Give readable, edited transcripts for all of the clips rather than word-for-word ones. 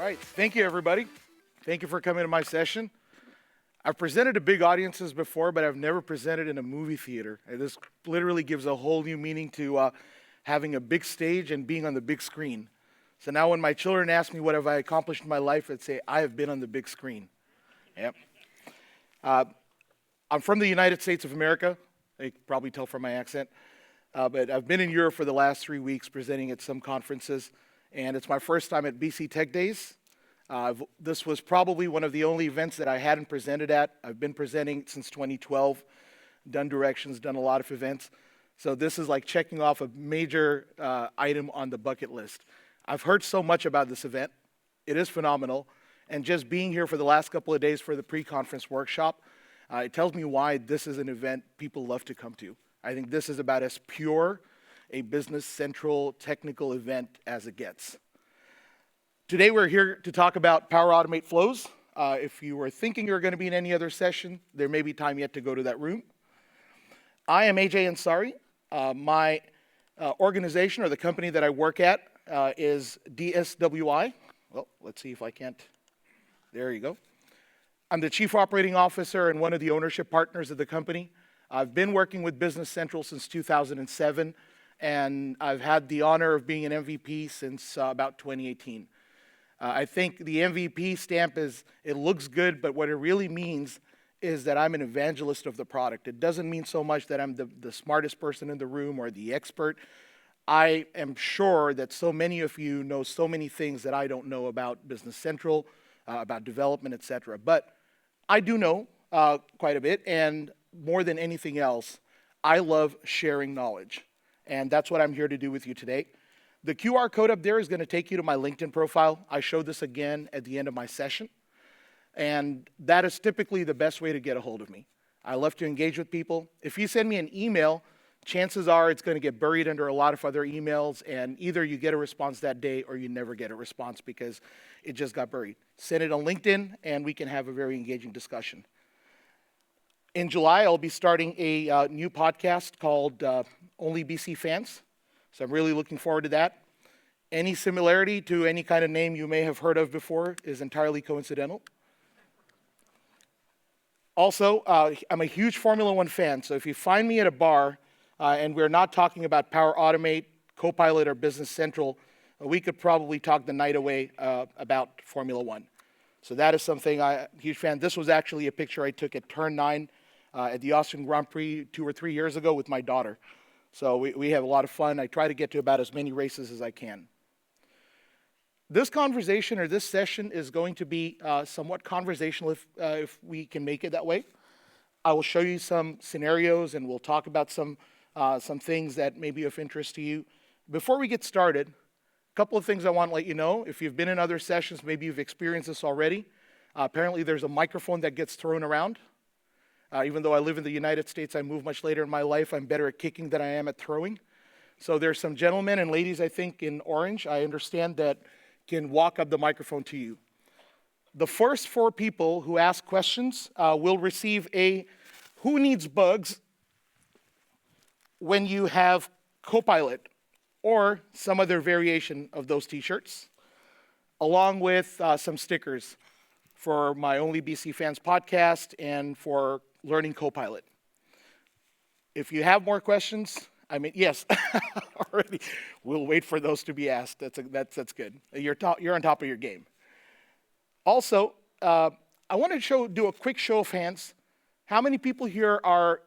right, thank you everybody. Thank you for coming to my session. I've presented to big audiences before, but I've never presented in a movie theater. And this literally gives a whole new meaning to having a big stage and being on the big screen. So now when my children ask me what have I accomplished in my life, I'd say I have been on the big screen. Yep. I'm from the United States of America. You can probably tell from my accent. But I've been in Europe for the last 3 weeks presenting at some conferences. And it's my first time at BC TechDays. This was probably one of the only events that I hadn't presented at. I've been presenting since 2012, done directions, done a lot of events. So this is like checking off a major item on the bucket list. I've heard so much about this event. It is phenomenal. And just being here for the last couple of days for the pre-conference workshop, it tells me why this is an event people love to come to. I think this is about as pure a Business Central technical event as it gets. Today we're here to talk about Power Automate flows. If you were thinking you're going to be in any other session, there may be time yet to go to that room. I am AJ Ansari. My organization or the company that I work at is DSWI. Well, let's see if I can't. There you go. I'm the Chief Operating Officer and one of the ownership partners of the company. I've been working with Business Central since 2007, and I've had the honor of being an MVP since about 2018. I think the MVP stamp it looks good, but what it really means is that I'm an evangelist of the product. It doesn't mean so much that I'm the smartest person in the room or the expert. I am sure that so many of you know so many things that I don't know about Business Central, about development, etc. But I do know quite a bit, and more than anything else, I love sharing knowledge. And that's what I'm here to do with you today. The QR code up there is going to take you to my LinkedIn profile. I show this again at the end of my session. And that is typically the best way to get a hold of me. I love to engage with people. If you send me an email, chances are it's going to get buried under a lot of other emails, and either you get a response that day or you never get a response because it just got buried. Send it on LinkedIn, and we can have a very engaging discussion. In July, I'll be starting a new podcast called Only BC Fans. So I'm really looking forward to that. Any similarity to any kind of name you may have heard of before is entirely coincidental. Also, I'm a huge Formula One fan, so if you find me at a bar and we're not talking about Power Automate, Copilot, or Business Central, we could probably talk the night away about Formula One. So that is something I'm a huge fan. This was actually a picture I took at Turn 9 at the Austrian Grand Prix 2 or 3 years ago with my daughter. So we have a lot of fun. I try to get to about as many races as I can. This conversation or this session is going to be somewhat conversational if we can make it that way. I will show you some scenarios and we'll talk about some things that may be of interest to you. Before we get started, a couple of things I want to let you know. If you've been in other sessions, maybe you've experienced this already. Apparently there's a microphone that gets thrown around. Even though I live in the United States, I moved much later in my life. I'm better at kicking than I am at throwing. So there's some gentlemen and ladies, I think, in orange, I understand, that can walk up the microphone to you. The first 4 people who ask questions will receive a Who Needs Bugs when you have Copilot or some other variation of those t-shirts, along with some stickers for my Only BC Fans podcast and for Learning Copilot. If you have more questions, yes, already. We'll wait for those to be asked. That's good. You're on top of your game. Also, I want to do a quick show of hands. How many people here are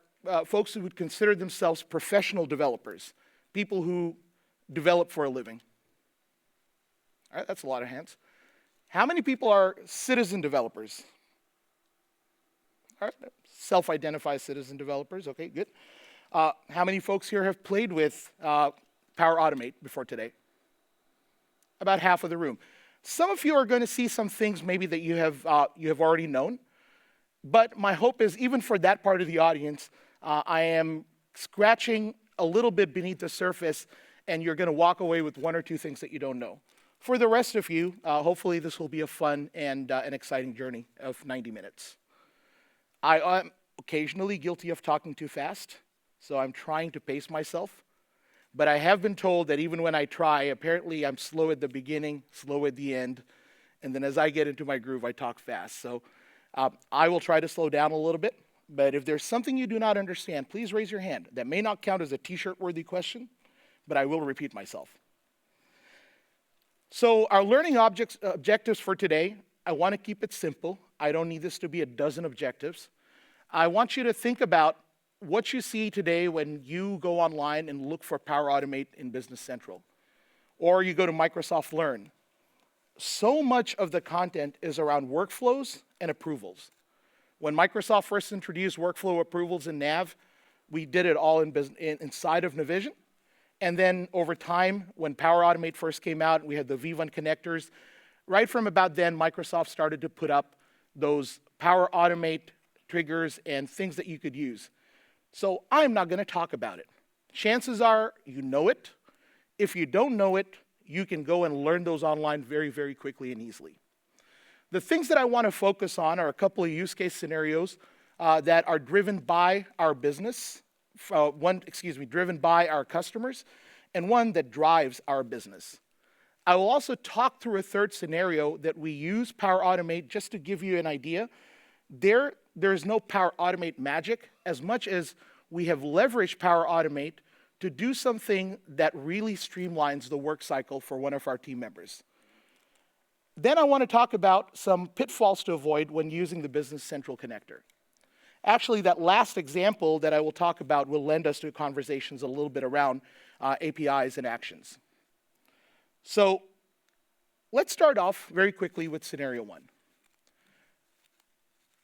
folks who would consider themselves professional developers, people who develop for a living? All right, that's a lot of hands. How many people are citizen developers? All right, self-identified citizen developers. Okay, good. How many folks here have played with Power Automate before today? About half of the room. Some of you are going to see some things maybe that you have already known. But my hope is, even for that part of the audience, I am scratching a little bit beneath the surface, and you're going to walk away with 1 or 2 things that you don't know. For the rest of you, hopefully this will be a fun and an exciting journey of 90 minutes. I am occasionally guilty of talking too fast, so I'm trying to pace myself. But I have been told that even when I try, apparently I'm slow at the beginning, slow at the end, And then as I get into my groove, I talk fast. So I will try to slow down a little bit. But if there's something you do not understand, please raise your hand. That may not count as a t-shirt worthy question, but I will repeat myself. So our learning objectives for today, I want to keep it simple. I don't need this to be a dozen objectives. I want you to think about what you see today when you go online and look for Power Automate in Business Central, or you go to Microsoft Learn. So much of the content is around workflows and approvals. When Microsoft first introduced workflow approvals in Nav, we did it all inside of Navision. And then over time, when Power Automate first came out, we had the V1 connectors. Right from about then, Microsoft started to put up those Power Automate triggers and things that you could use. So I'm not going to talk about it. Chances are you know it. If you don't know it, you can go and learn those online very, very quickly and easily. The things that I want to focus on are a couple of use case scenarios that are driven by our business, driven by our customers, and one that drives our business. I will also talk through a third scenario that we use Power Automate just to give you an idea. There is no Power Automate magic as much as we have leveraged Power Automate to do something that really streamlines the work cycle for one of our team members. Then I want to talk about some pitfalls to avoid when using the Business Central connector. Actually, that last example that I will talk about will lend us to conversations a little bit around APIs and actions. So let's start off very quickly with scenario one.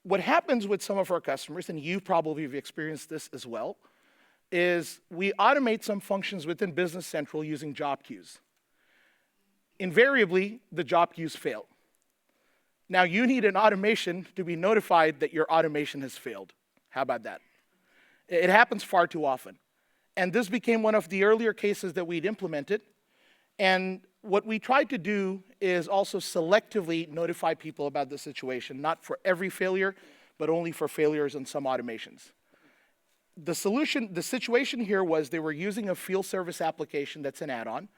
What happens with some of our customers, and you probably have experienced this as well, is we automate some functions within Business Central using job queues. Invariably, the job queues fail. Now you need an automation to be notified that your automation has failed. How about that? It happens far too often. And this became one of the earlier cases that we'd implemented. And what we tried to do is also selectively notify people about the situation, not for every failure, but only for failures in some automations. The situation here was they were using a field service application that's an add-on.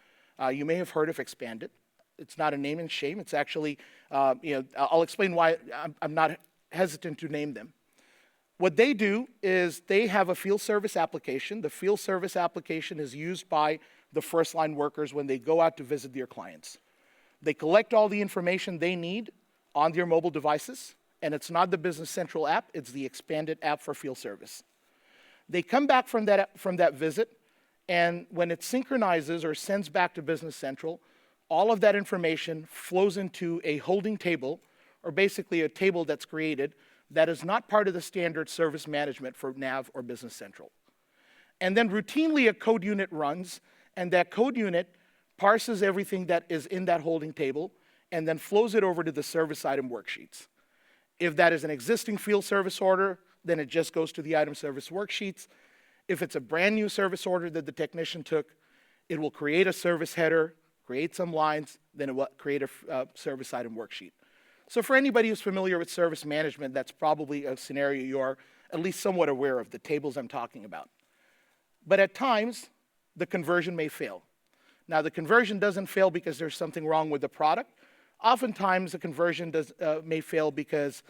You may have heard of Expanded. It's not a name and shame. It's actually, I'll explain why I'm not hesitant to name them. What they do is they have a field service application. The field service application is used by the first line workers when they go out to visit their clients. They collect all the information they need on their mobile devices, and it's not the Business Central app, it's the Expanded app for field service. They come back from that visit, and when it synchronizes or sends back to Business Central, all of that information flows into a holding table, or basically a table that's created that is not part of the standard service management for Nav or Business Central. And then routinely a code unit runs, and that code unit parses everything that is in that holding table and then flows it over to the service item worksheets. If that is an existing field service order, then it just goes to the item service worksheets. If it's a brand new service order that the technician took, it will create a service header, create some lines, then it will create a service item worksheet. So for anybody who's familiar with service management, that's probably a scenario you are at least somewhat aware of, the tables I'm talking about. But at times, the conversion may fail. Now, the conversion doesn't fail because there's something wrong with the product. Oftentimes, the conversion may fail because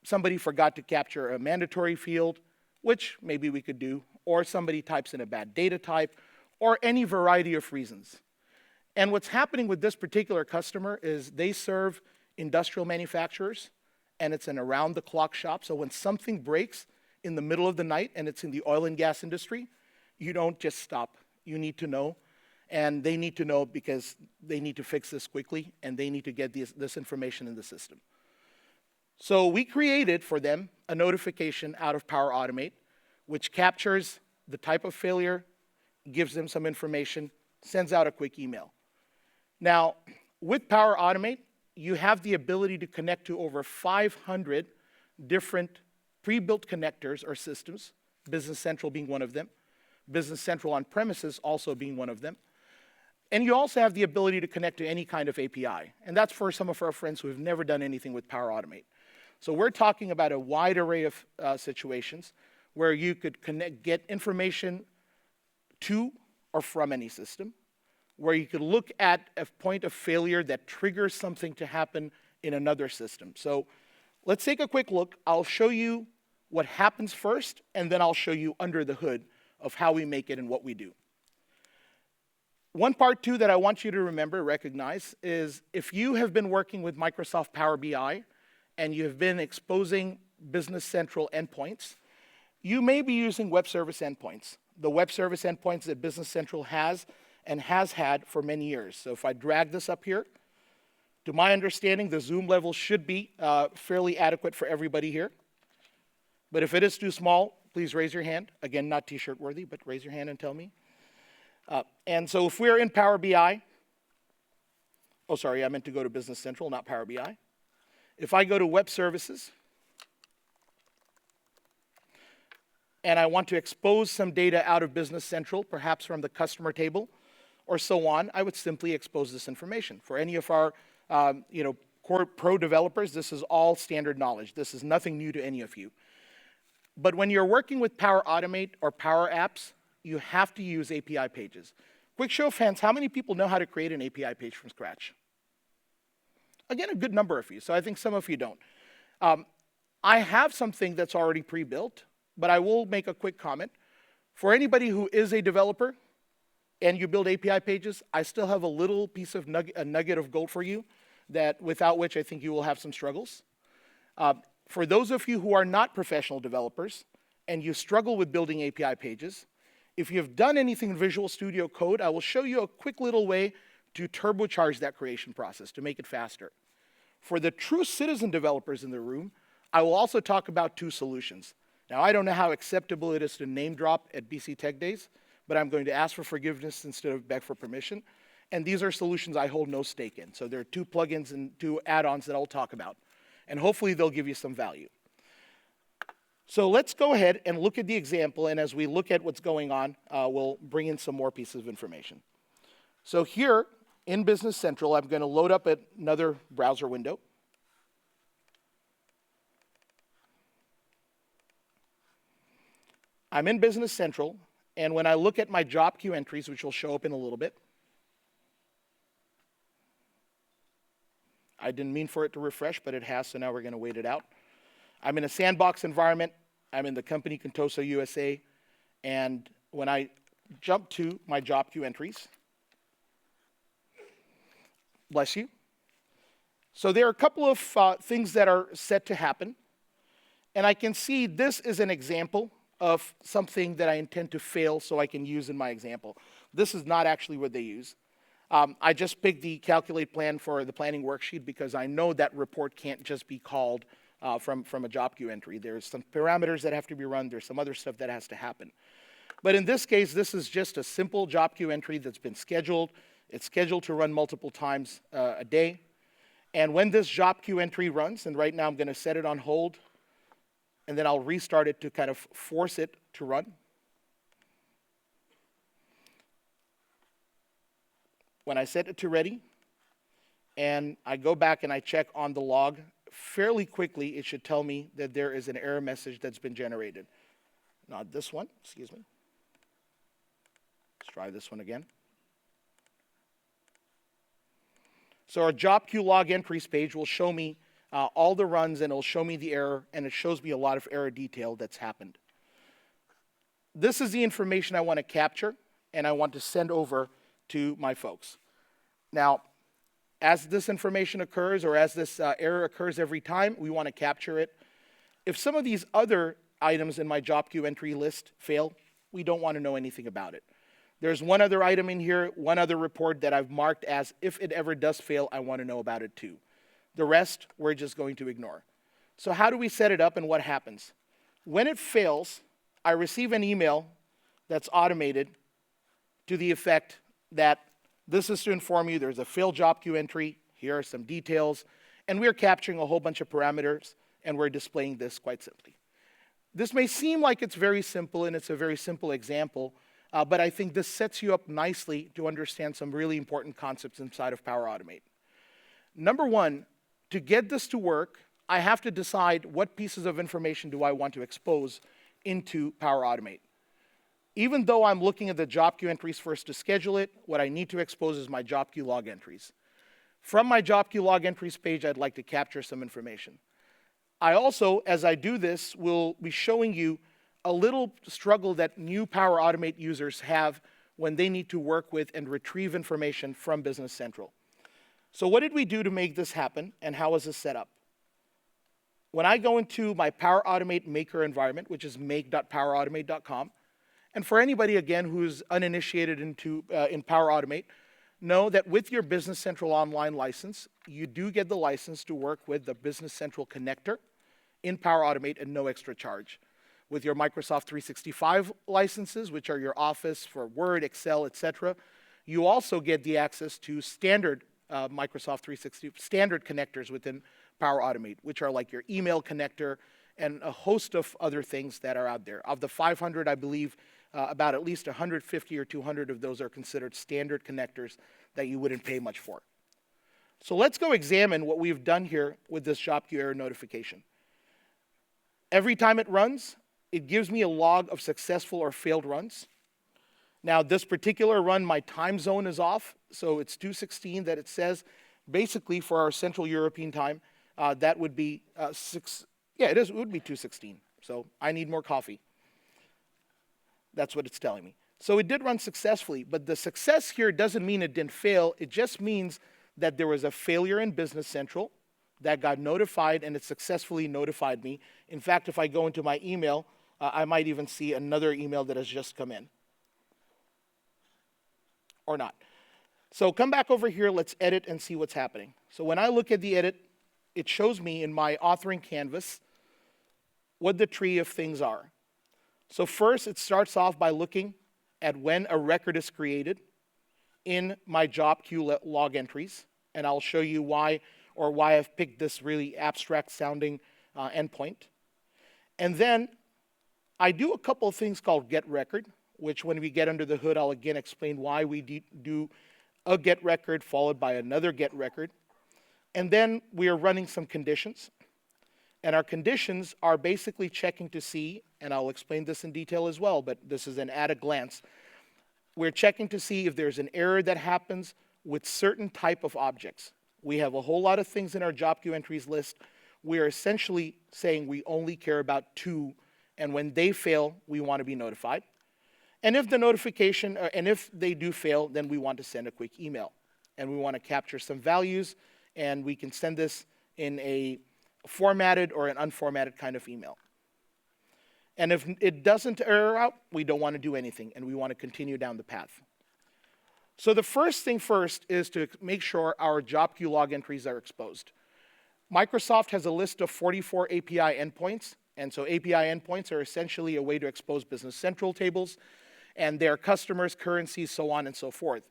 somebody forgot to capture a mandatory field, which maybe we could do, or somebody types in a bad data type, or any variety of reasons. And what's happening with this particular customer is they serve industrial manufacturers, and it's an around-the-clock shop. So when something breaks in the middle of the night, and it's in the oil and gas industry, you don't just stop. You need to know, and they need to know because they need to fix this quickly, and they need to get this information in the system. So we created for them a notification out of Power Automate, which captures the type of failure, gives them some information, sends out a quick email. Now, with Power Automate, you have the ability to connect to over 500 different pre-built connectors or systems, Business Central being one of them, Business Central on premises also being one of them. And you also have the ability to connect to any kind of API. And that's for some of our friends who have never done anything with Power Automate. So we're talking about a wide array of situations where you could get information to or from any system, where you could look at a point of failure that triggers something to happen in another system. So let's take a quick look. I'll show you what happens first, and then I'll show you under the hood of how we make it and what we do. One part, too, that I want you to remember, recognize, is if you have been working with Microsoft Power BI and you have been exposing Business Central endpoints, you may be using web service endpoints. The web service endpoints that Business Central has and has had for many years. So if I drag this up here, to my understanding, the zoom level should be fairly adequate for everybody here. But if it is too small, please raise your hand. Again, not t-shirt worthy, but raise your hand and tell me. And so if we're in Power BI, oh, sorry, I meant to go to Business Central, not Power BI. If I go to Web Services, and I want to expose some data out of Business Central, perhaps from the customer table, or so on, I would simply expose this information. For any of our core pro developers, this is all standard knowledge. This is nothing new to any of you. But when you're working with Power Automate or Power Apps, you have to use API pages. Quick show of hands, how many people know how to create an API page from scratch? Again, a good number of you, so I think some of you don't. I have something that's already pre-built, but I will make a quick comment. For anybody who is a developer and you build API pages, I still have a little piece of a nugget of gold for you, that without which I think you will have some struggles. For those of you who are not professional developers and you struggle with building API pages, if you've done anything in Visual Studio Code, I will show you a quick little way to turbocharge that creation process, to make it faster. For the true citizen developers in the room, I will also talk about two solutions. Now, I don't know how acceptable it is to name drop at BC TechDays, but I'm going to ask for forgiveness instead of beg for permission. And these are solutions I hold no stake in. So there are two plugins and two add-ons that I'll talk about. And hopefully they'll give you some value. So let's go ahead and look at the example, and as we look at what's going on, we'll bring in some more pieces of information. So here in Business Central, I'm going to load up another browser window. I'm in Business Central, and when I look at my job queue entries, which will show up in a little bit, I didn't mean for it to refresh, but it has, so now we're going to wait it out. I'm in a sandbox environment. I'm in the company Contoso USA. And when I jump to my job queue entries, bless you. So there are a couple of things that are set to happen. And I can see this is an example of something that I intend to fail so I can use in my example. This is not actually what they use. I just picked the calculate plan for the planning worksheet because I know that report can't just be called from a job queue entry. There's some parameters that have to be run. There's some other stuff that has to happen. But in this case, this is just a simple job queue entry that's been scheduled. It's scheduled to run multiple times a day. And when this job queue entry runs, and right now I'm going to set it on hold, and then I'll restart it to kind of force it to run. When I set it to ready, and I go back and I check on the log, fairly quickly it should tell me that there is an error message that's been generated. Not this one, excuse me. Let's try this one again. So our job queue log entries page will show me all the runs, and it'll show me the error, and it shows me a lot of error detail that's happened. This is the information I want to capture, and I want to send over to my folks. Now, as this information occurs, or as this error occurs every time, we want to capture it. If some of these other items in my job queue entry list fail, we don't want to know anything about it. There's one other item in here, one other report that I've marked as if it ever does fail, I want to know about it too. The rest, we're just going to ignore. So how do we set it up and what happens? When it fails, I receive an email that's automated to the effect that this is to inform you there's a failed job queue entry, here are some details, and we're capturing a whole bunch of parameters, and we're displaying this quite simply. This may seem like it's very simple, and it's a very simple example, but I think this sets you up nicely to understand some really important concepts inside of Power Automate. Number one, to get this to work, I have to decide what pieces of information do I want to expose into Power Automate. Even though I'm looking at the job queue entries first to schedule it, what I need to expose is my job queue log entries. From my job queue log entries page, I'd like to capture some information. I also, as I do this, will be showing you a little struggle that new Power Automate users have when they need to work with and retrieve information from Business Central. So what did we do to make this happen, and how is this set up? When I go into my Power Automate maker environment, which is make.powerautomate.com, and for anybody, again, who's uninitiated in Power Automate, know that with your Business Central Online license, you do get the license to work with the Business Central connector in Power Automate at no extra charge. With your Microsoft 365 licenses, which are your Office for Word, Excel, etc., you also get the access to standard Microsoft 360 standard connectors within Power Automate, which are like your email connector and a host of other things that are out there. Of the 500, I believe about at least 150 or 200 of those are considered standard connectors that you wouldn't pay much for. So let's go examine what we've done here with this job queue error notification. Every time it runs, it gives me a log of successful or failed runs. Now, this particular run, my time zone is off, so it's 2:16 that it says. Basically, for our Central European time, that would be it would be 2:16. So I need more coffee. That's what it's telling me. So it did run successfully, but the success here doesn't mean it didn't fail. It just means that there was a failure in Business Central that got notified, and it successfully notified me. In fact, if I go into my email, I might even see another email that has just come in. Or not. So come back over here, let's edit and see what's happening. So when I look at the edit, it shows me in my authoring canvas what the tree of things are. So first, it starts off by looking at when a record is created in my job queue log entries, and I'll show you why I've picked this really abstract sounding endpoint. And then I do a couple of things called get record, which when we get under the hood, I'll again explain why we do a get record followed by another get record. And then we are running some conditions. And our conditions are basically checking to see, and I'll explain this in detail as well, but this is an at a glance. We're checking to see if there's an error that happens with certain type of objects. We have a whole lot of things in our job queue entries list. We're essentially saying we only care about 2, and when they fail, we want to be notified. And if the notification, and if they do fail, then we want to send a quick email. And we want to capture some values, and we can send this in a formatted or an unformatted kind of email. And if it doesn't error out, we don't want to do anything, and we want to continue down the path. So the first thing first is to make sure our job queue log entries are exposed. Microsoft has a list of 44 API endpoints, and so API endpoints are essentially a way to expose Business Central tables and their customers, currencies, so on and so forth.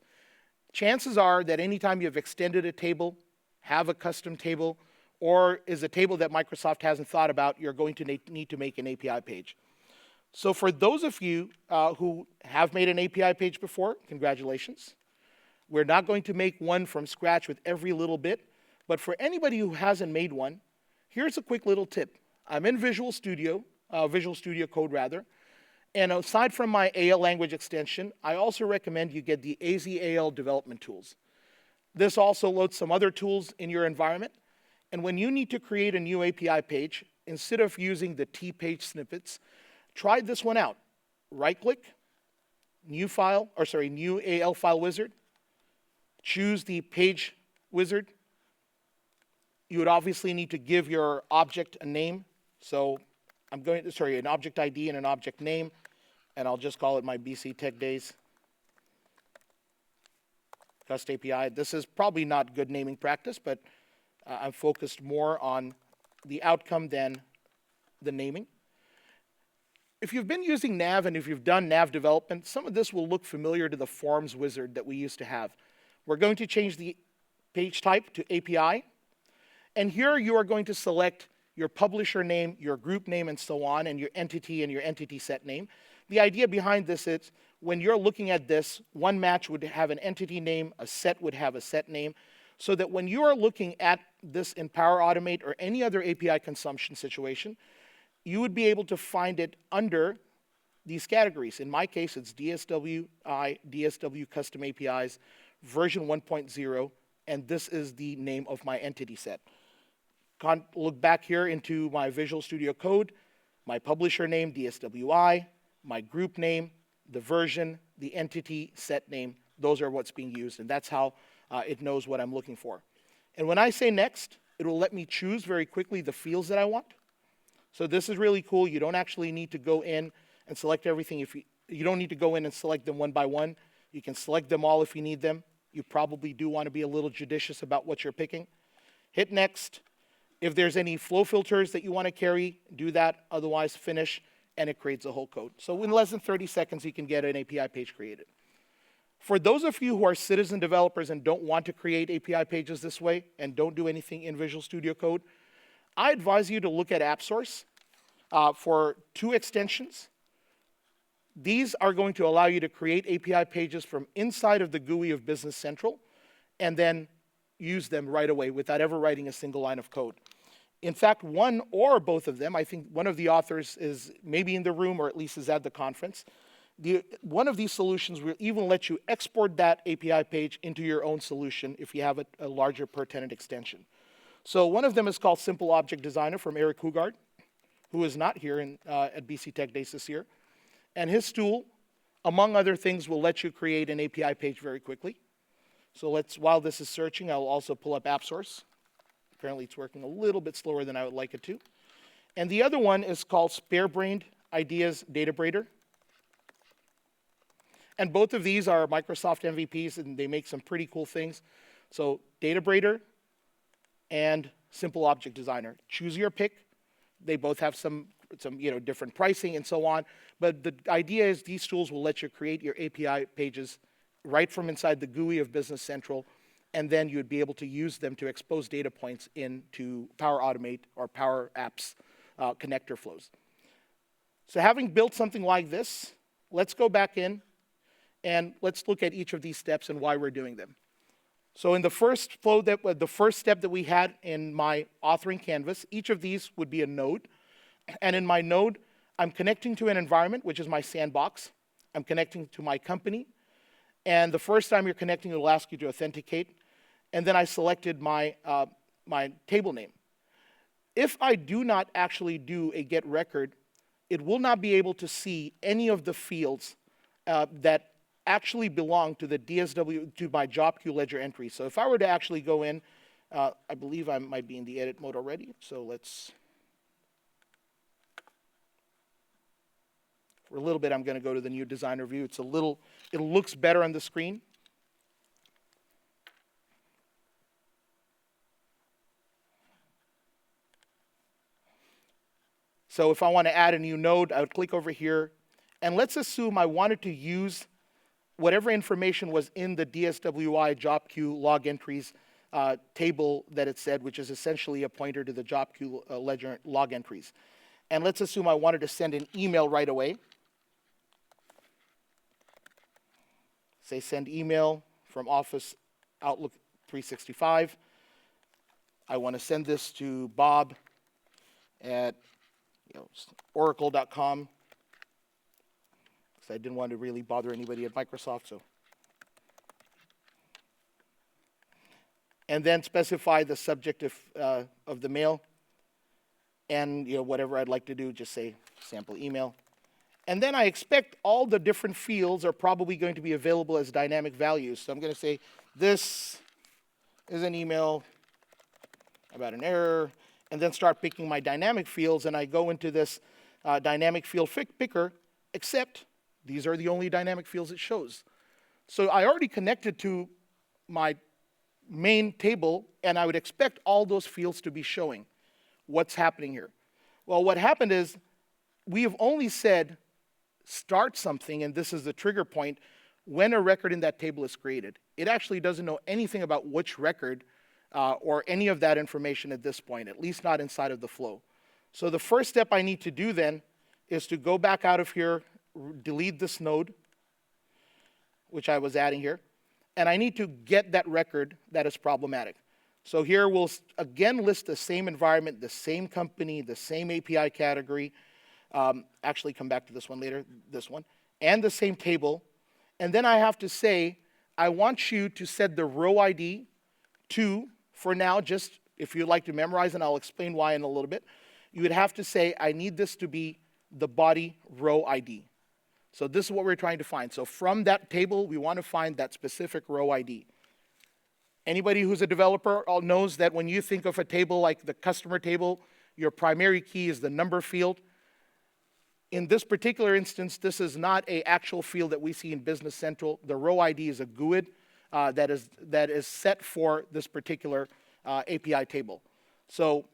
Chances are that anytime you've extended a table, have a custom table, or is a table that Microsoft hasn't thought about, you're going to need to make an API page. So for those of you who have made an API page before, congratulations. We're not going to make one from scratch with every little bit, but for anybody who hasn't made one, here's a quick little tip. I'm in Visual Studio Code rather, and aside from my AL language extension, I also recommend you get the AZAL development tools. This also loads some other tools in your environment, and when you need to create a new API page, instead of using the T-page snippets, try this one out. Right-click, new AL file wizard, choose the page wizard. You would obviously need to give your object a name. So an object ID and an object name, and I'll just call it my BC TechDays Cust API. This is probably not good naming practice, but I'm focused more on the outcome than the naming. If you've been using Nav and if you've done Nav development, some of this will look familiar to the forms wizard that we used to have. We're going to change the page type to API, and here you are going to select your publisher name, your group name, and so on, and your entity set name. The idea behind this is when you're looking at this, one match would have an entity name, a set would have a set name, so that when you are looking at this in Power Automate or any other API consumption situation, you would be able to find it under these categories. In my case, it's DSWI, DSW Custom APIs, version 1.0, and this is the name of my entity set. Look back here into my Visual Studio Code, my publisher name, DSWI, my group name, the version, the entity set name. Those are what's being used, and that's how it knows what I'm looking for. And when I say next, it will let me choose very quickly the fields that I want. So this is really cool. You don't actually need to go in and select everything. If you don't need to go in and select them one by one. You can select them all if you need them. You probably do want to be a little judicious about what you're picking. Hit next. If there's any flow filters that you want to carry, do that. Otherwise, finish, and it creates a whole code. So in less than 30 seconds, you can get an API page created. For those of you who are citizen developers and don't want to create API pages this way and don't do anything in Visual Studio Code, I advise you to look at AppSource for 2 extensions. These are going to allow you to create API pages from inside of the GUI of Business Central and then use them right away without ever writing a single line of code. In fact, one or both of them, I think one of the authors is maybe in the room or at least is at the conference. One of these solutions will even let you export that API page into your own solution if you have a larger per tenant extension. So one of them is called Simple Object Designer from Eric Hugard, who is not here at BC TechDays this year. And his tool, among other things, will let you create an API page very quickly. So while this is searching, I'll also pull up AppSource. Apparently it's working a little bit slower than I would like it to. And the other one is called Sparebrained Ideas Databrader. And both of these are Microsoft MVPs, and they make some pretty cool things. So Databrader and Simple Object Designer. Choose your pick. They both have some different pricing and so on. But the idea is these tools will let you create your API pages right from inside the GUI of Business Central, and then you'd be able to use them to expose data points into Power Automate or Power Apps connector flows. So having built something like this, let's go back in and let's look at each of these steps and why we're doing them. So in the first flow, the first step that we had in my authoring canvas, each of these would be a node. And in my node, I'm connecting to an environment, which is my sandbox. I'm connecting to my company. And the first time you're connecting, it'll ask you to authenticate. And then I selected my table name. If I do not actually do a get record, it will not be able to see any of the fields that actually belong to the DSW, to my job queue ledger entry. So if I were to actually go in, I believe I might be in the edit mode already. So for a little bit, I'm going to go to the new designer view. It looks better on the screen. So if I want to add a new node, I would click over here. And let's assume I wanted to use whatever information was in the DSWI job queue log entries table that it said, which is essentially a pointer to the job queue ledger log entries. And let's assume I wanted to send an email right away. Say send email from Office Outlook 365. I want to send this to Bob at oracle.com. I didn't want to really bother anybody at Microsoft, so. And then specify the subject of the mail, and whatever I'd like to do, just say sample email. And then I expect all the different fields are probably going to be available as dynamic values. So I'm going to say this is an email about an error, and then start picking my dynamic fields, and I go into this dynamic field picker, except these are the only dynamic fields it shows. So I already connected to my main table, and I would expect all those fields to be showing. What's happening here? Well, what happened is we have only said start something, and this is the trigger point, when a record in that table is created. It actually doesn't know anything about which record or any of that information at this point, at least not inside of the flow. So the first step I need to do then is to go back out of here, delete this node, which I was adding here, and I need to get that record that is problematic. So here we'll again list the same environment, the same company, the same API category, actually come back to this one later, this one, and the same table, and then I have to say, I want you to set the row ID 2, for now, just if you'd like to memorize, and I'll explain why in a little bit, you would have to say, I need this to be the body row ID. So this is what we're trying to find. So from that table, we want to find that specific row ID. Anybody who's a developer knows that when you think of a table like the customer table, your primary key is the number field. In this particular instance, this is not an actual field that we see in Business Central. The row ID is a GUID that is set for this particular API table. So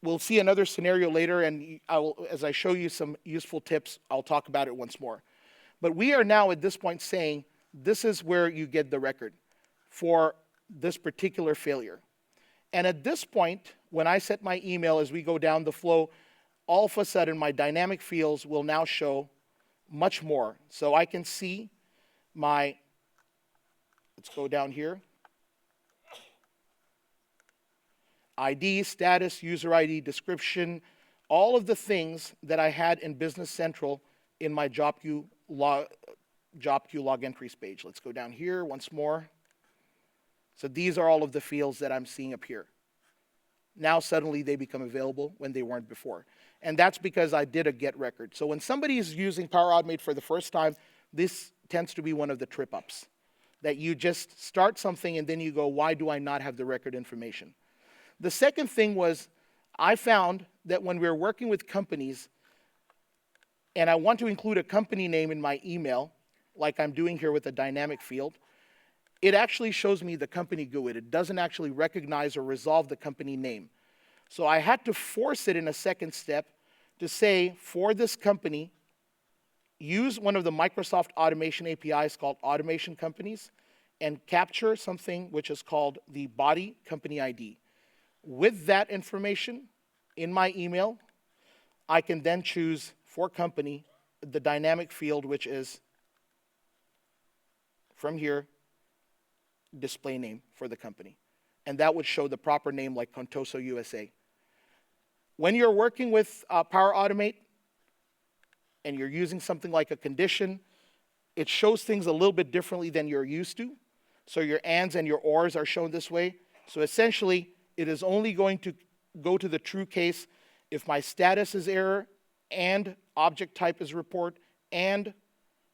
we'll see another scenario later, and as I show you some useful tips, I'll talk about it once more. But we are now at this point saying, this is where you get the record for this particular failure. And at this point, when I set my email as we go down the flow, all of a sudden my dynamic fields will now show much more. So I can see my, let's go down here, ID, status, user ID, description, all of the things that I had in Business Central in my job queue log entries page. Let's go down here once more. So these are all of the fields that I'm seeing up here. Now suddenly they become available when they weren't before. And that's because I did a get record. So when somebody is using Power Automate for the first time, this tends to be one of the trip-ups. That you just start something and then you go, why do I not have the record information? The second thing was, I found that when we're working with companies, and I want to include a company name in my email, like I'm doing here with a dynamic field, it actually shows me the company GUID. It doesn't actually recognize or resolve the company name. So I had to force it in a second step to say, for this company, use one of the Microsoft automation APIs called Automation Companies and capture something which is called the body company ID. With that information in my email, I can then choose for company the dynamic field, which is from here, display name for the company. And that would show the proper name like Contoso USA. When you're working with Power Automate and you're using something like a condition, it shows things a little bit differently than you're used to. So your ands and your ors are shown this way. So essentially, it is only going to go to the true case if my status is error and object type is report and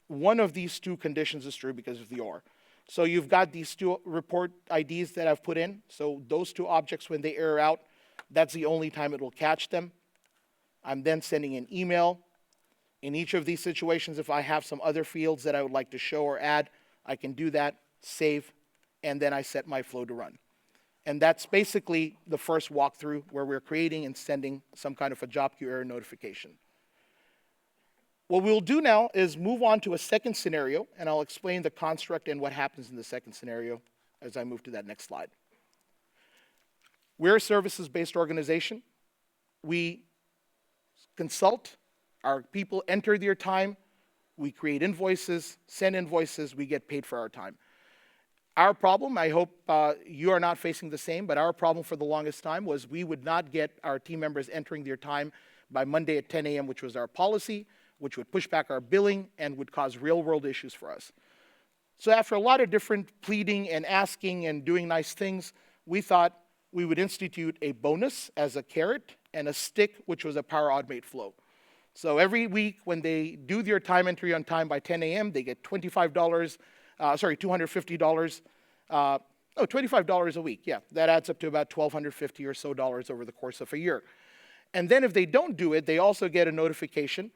one of these two conditions is true because of the or. So you've got these two report IDs that I've put in. So those two objects, when they error out, that's the only time it will catch them. I'm then sending an email. In each of these situations, if I have some other fields that I would like to show or add, I can do that, save, and then I set my flow to run. And that's basically the first walkthrough where we're creating and sending some kind of a job queue error notification. What we'll do now is move on to a second scenario, and I'll explain the construct and what happens in the second scenario as I move to that next slide. We're a services-based organization. We consult, our people enter their time, we create invoices, send invoices, we get paid for our time. Our problem, I hope you are not facing the same, but our problem for the longest time was we would not get our team members entering their time by Monday at 10 a.m., which was our policy, which would push back our billing and would cause real-world issues for us. So after a lot of different pleading and asking and doing nice things, we thought we would institute a bonus as a carrot and a stick, which was a Power Automate flow. So every week when they do their time entry on time by 10 a.m., they get $250, $25 a week. Yeah, that adds up to about $1,250 or so over the course of a year. And then if they don't do it, they also get a notification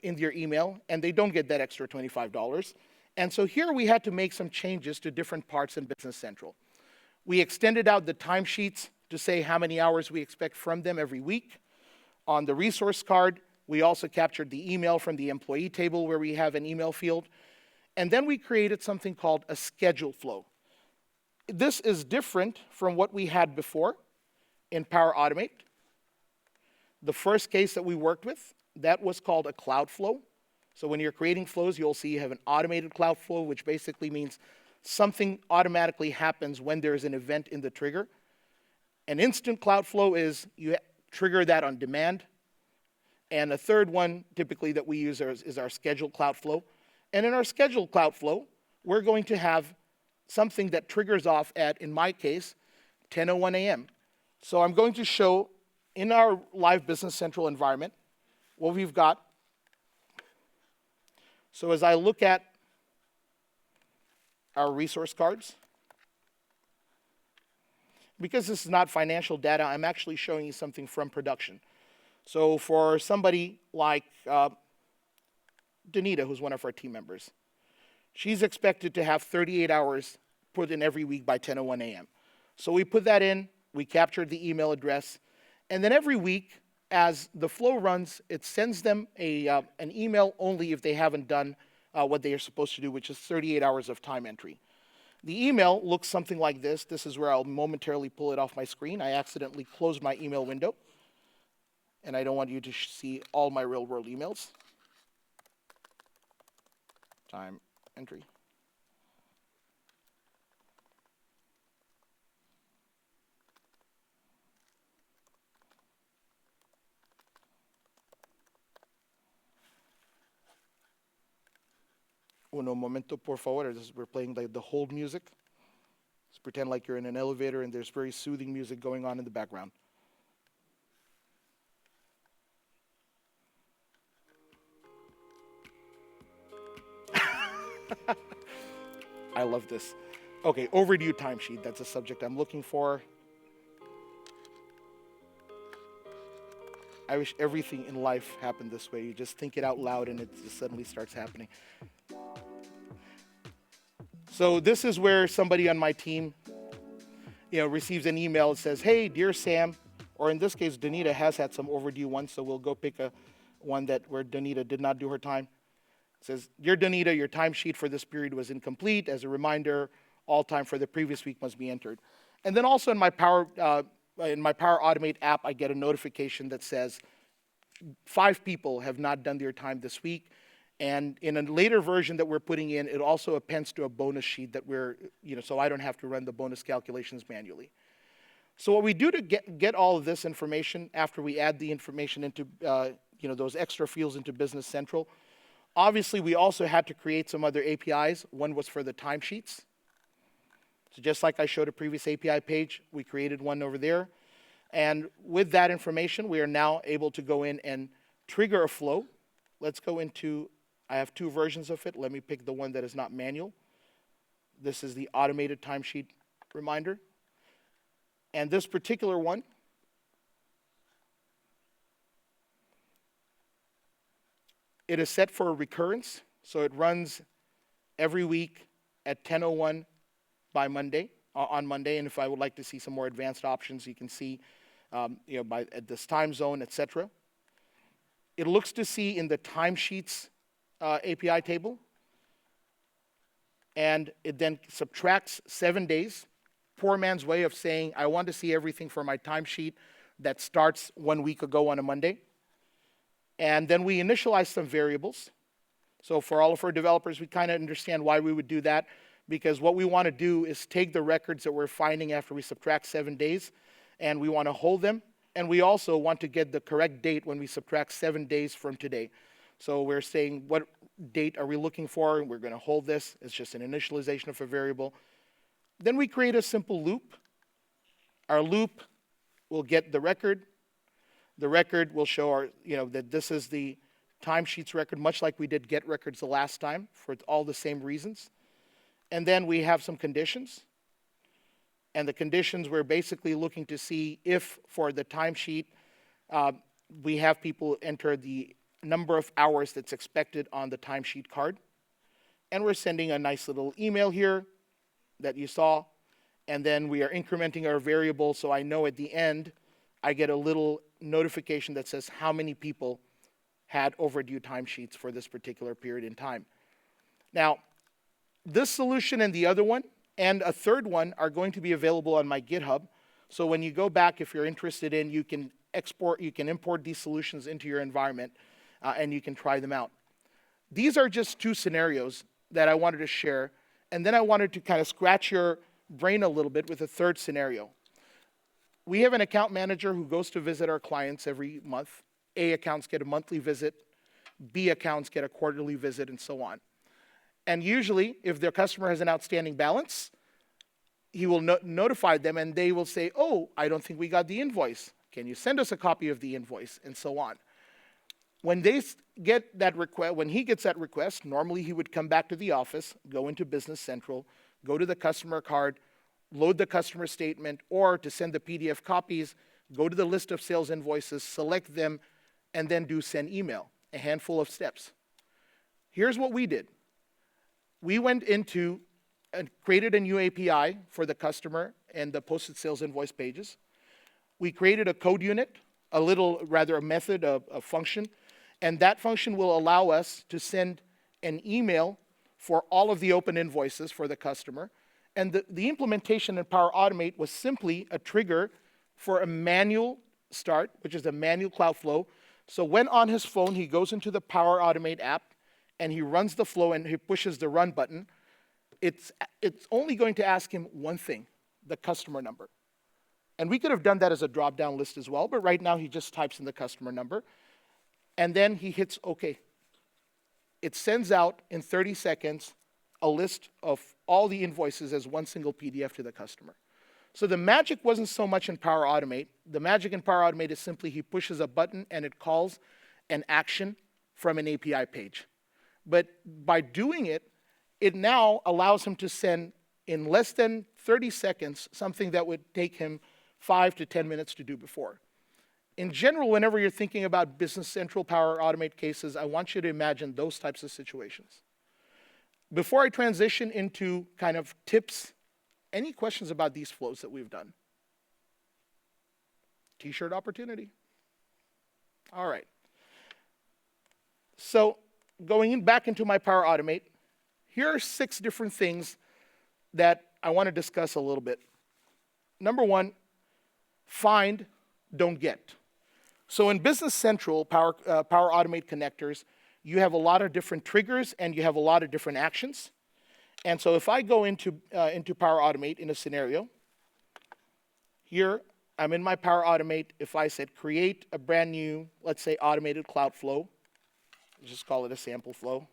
in their email, and they don't get that extra $25. And so here we had to make some changes to different parts in Business Central. We extended out the timesheets to say how many hours we expect from them every week. On the resource card, we also captured the email from the employee table where we have an email field. And then we created something called a schedule flow. This is different from what we had before in Power Automate. The first case that we worked with, that was called a cloud flow. So when you're creating flows, you'll see you have an automated cloud flow, which basically means something automatically happens when there's an event in the trigger. An instant cloud flow is you trigger that on demand. And a third one, typically, that we use is our scheduled cloud flow. And in our scheduled cloud flow, we're going to have something that triggers off at, in my case, 10:01 a.m. So I'm going to show in our live Business Central environment what we've got. So as I look at our resource cards, because this is not financial data, I'm actually showing you something from production. So for somebody like Danita, who's one of our team members, she's expected to have 38 hours put in every week by 10:01 a.m. So we put that in, we captured the email address, and then every week, as the flow runs, it sends them an email only if they haven't done what they are supposed to do, which is 38 hours of time entry. The email looks something like this. This is where I'll momentarily pull it off my screen. I accidentally closed my email window, and I don't want you to see all my real-world emails. Time entry. Uno momento, por favor. We're playing like the hold music. Let's pretend like you're in an elevator and there's very soothing music going on in the background. I love this. Okay, overdue timesheet. That's a subject I'm looking for. I wish everything in life happened this way. You just think it out loud and it just suddenly starts happening. So this is where somebody on my team, receives an email that says, "Hey, dear Sam," or in this case, Danita has had some overdue ones, so we'll go pick one where Danita did not do her time. It says, "Dear Danita, your timesheet for this period was incomplete. As a reminder, all time for the previous week must be entered." And then also in my Power Automate app, I get a notification that says 5 people have not done their time this week. And in a later version that we're putting in, it also appends to a bonus sheet that so I don't have to run the bonus calculations manually. So what we do to get all of this information after we add the information into, those extra fields into Business Central, obviously we also had to create some other APIs. One was for the timesheets. So just like I showed a previous API page, we created one over there. And with that information, we are now able to go in and trigger a flow. Let's go into, I have 2 versions of it. Let me pick the one that is not manual. This is the automated timesheet reminder. And this particular one it is set for a recurrence. So it runs every week at 10:01 on Monday. And if I would like to see some more advanced options, you can see at this time zone, etc. It looks to see in the timesheets API table, and it then subtracts 7 days. Poor man's way of saying, I want to see everything for my timesheet that starts 1 week ago on a Monday. And then we initialize some variables. So for all of our developers, we kind of understand why we would do that, because what we want to do is take the records that we're finding after we subtract 7 days, and we want to hold them. And we also want to get the correct date when we subtract 7 days from today. So we're saying, what date are we looking for? And we're going to hold this. It's just an initialization of a variable. Then we create a simple loop. Our loop will get the record. The record will show that this is the timesheets record, much like we did get records the last time for all the same reasons. And then we have some conditions. And the conditions, we're basically looking to see if for the timesheet, we have people enter the number of hours that's expected on the timesheet card. And we're sending a nice little email here that you saw. And then we are incrementing our variable, so I know at the end, I get a little notification that says how many people had overdue timesheets for this particular period in time. Now, this solution and the other one, and a third one, are going to be available on my GitHub. So when you go back, if you're interested in, you can import these solutions into your environment, and you can try them out. These are just 2 scenarios that I wanted to share, and then I wanted to kind of scratch your brain a little bit with a third scenario. We have an account manager who goes to visit our clients every month. A accounts get a monthly visit, B accounts get a quarterly visit, and so on. And usually, if their customer has an outstanding balance, he will notify them, and they will say, oh, I don't think we got the invoice. Can you send us a copy of the invoice? And so on. When they get that request, when he gets that request, normally he would come back to the office, go into Business Central, go to the customer card, load the customer statement, or to send the PDF copies, go to the list of sales invoices, select them, and then do send email, a handful of steps. Here's what we did. We went into and created a new API for the customer and the posted sales invoice pages. We created a code unit, a method, a function, and that function will allow us to send an email for all of the open invoices for the customer. And the implementation in Power Automate was simply a trigger for a manual start, which is a manual cloud flow. So when on his phone, he goes into the Power Automate app, and he runs the flow, and he pushes the run button, it's only going to ask him one thing, the customer number. And we could have done that as a drop-down list as well, but right now he just types in the customer number, and then he hits OK. It sends out in 30 seconds a list of all the invoices as one single PDF to the customer. So the magic wasn't so much in Power Automate. The magic in Power Automate is simply he pushes a button and it calls an action from an API page. But by doing it, it now allows him to send in less than 30 seconds something that would take him 5 to 10 minutes to do before. In general, whenever you're thinking about Business Central Power Automate cases, I want you to imagine those types of situations. Before I transition into kind of tips, any questions about these flows that we've done? T-shirt opportunity. All right. So going back into my Power Automate, here are 6 different things that I want to discuss a little bit. Number 1, find, don't get. So in Business Central Power Automate connectors, you have a lot of different triggers and you have a lot of different actions. And so if I go into Power Automate in a scenario, here I'm in my Power Automate. If I said create a brand new, let's say automated cloud flow, just call it a sample flow,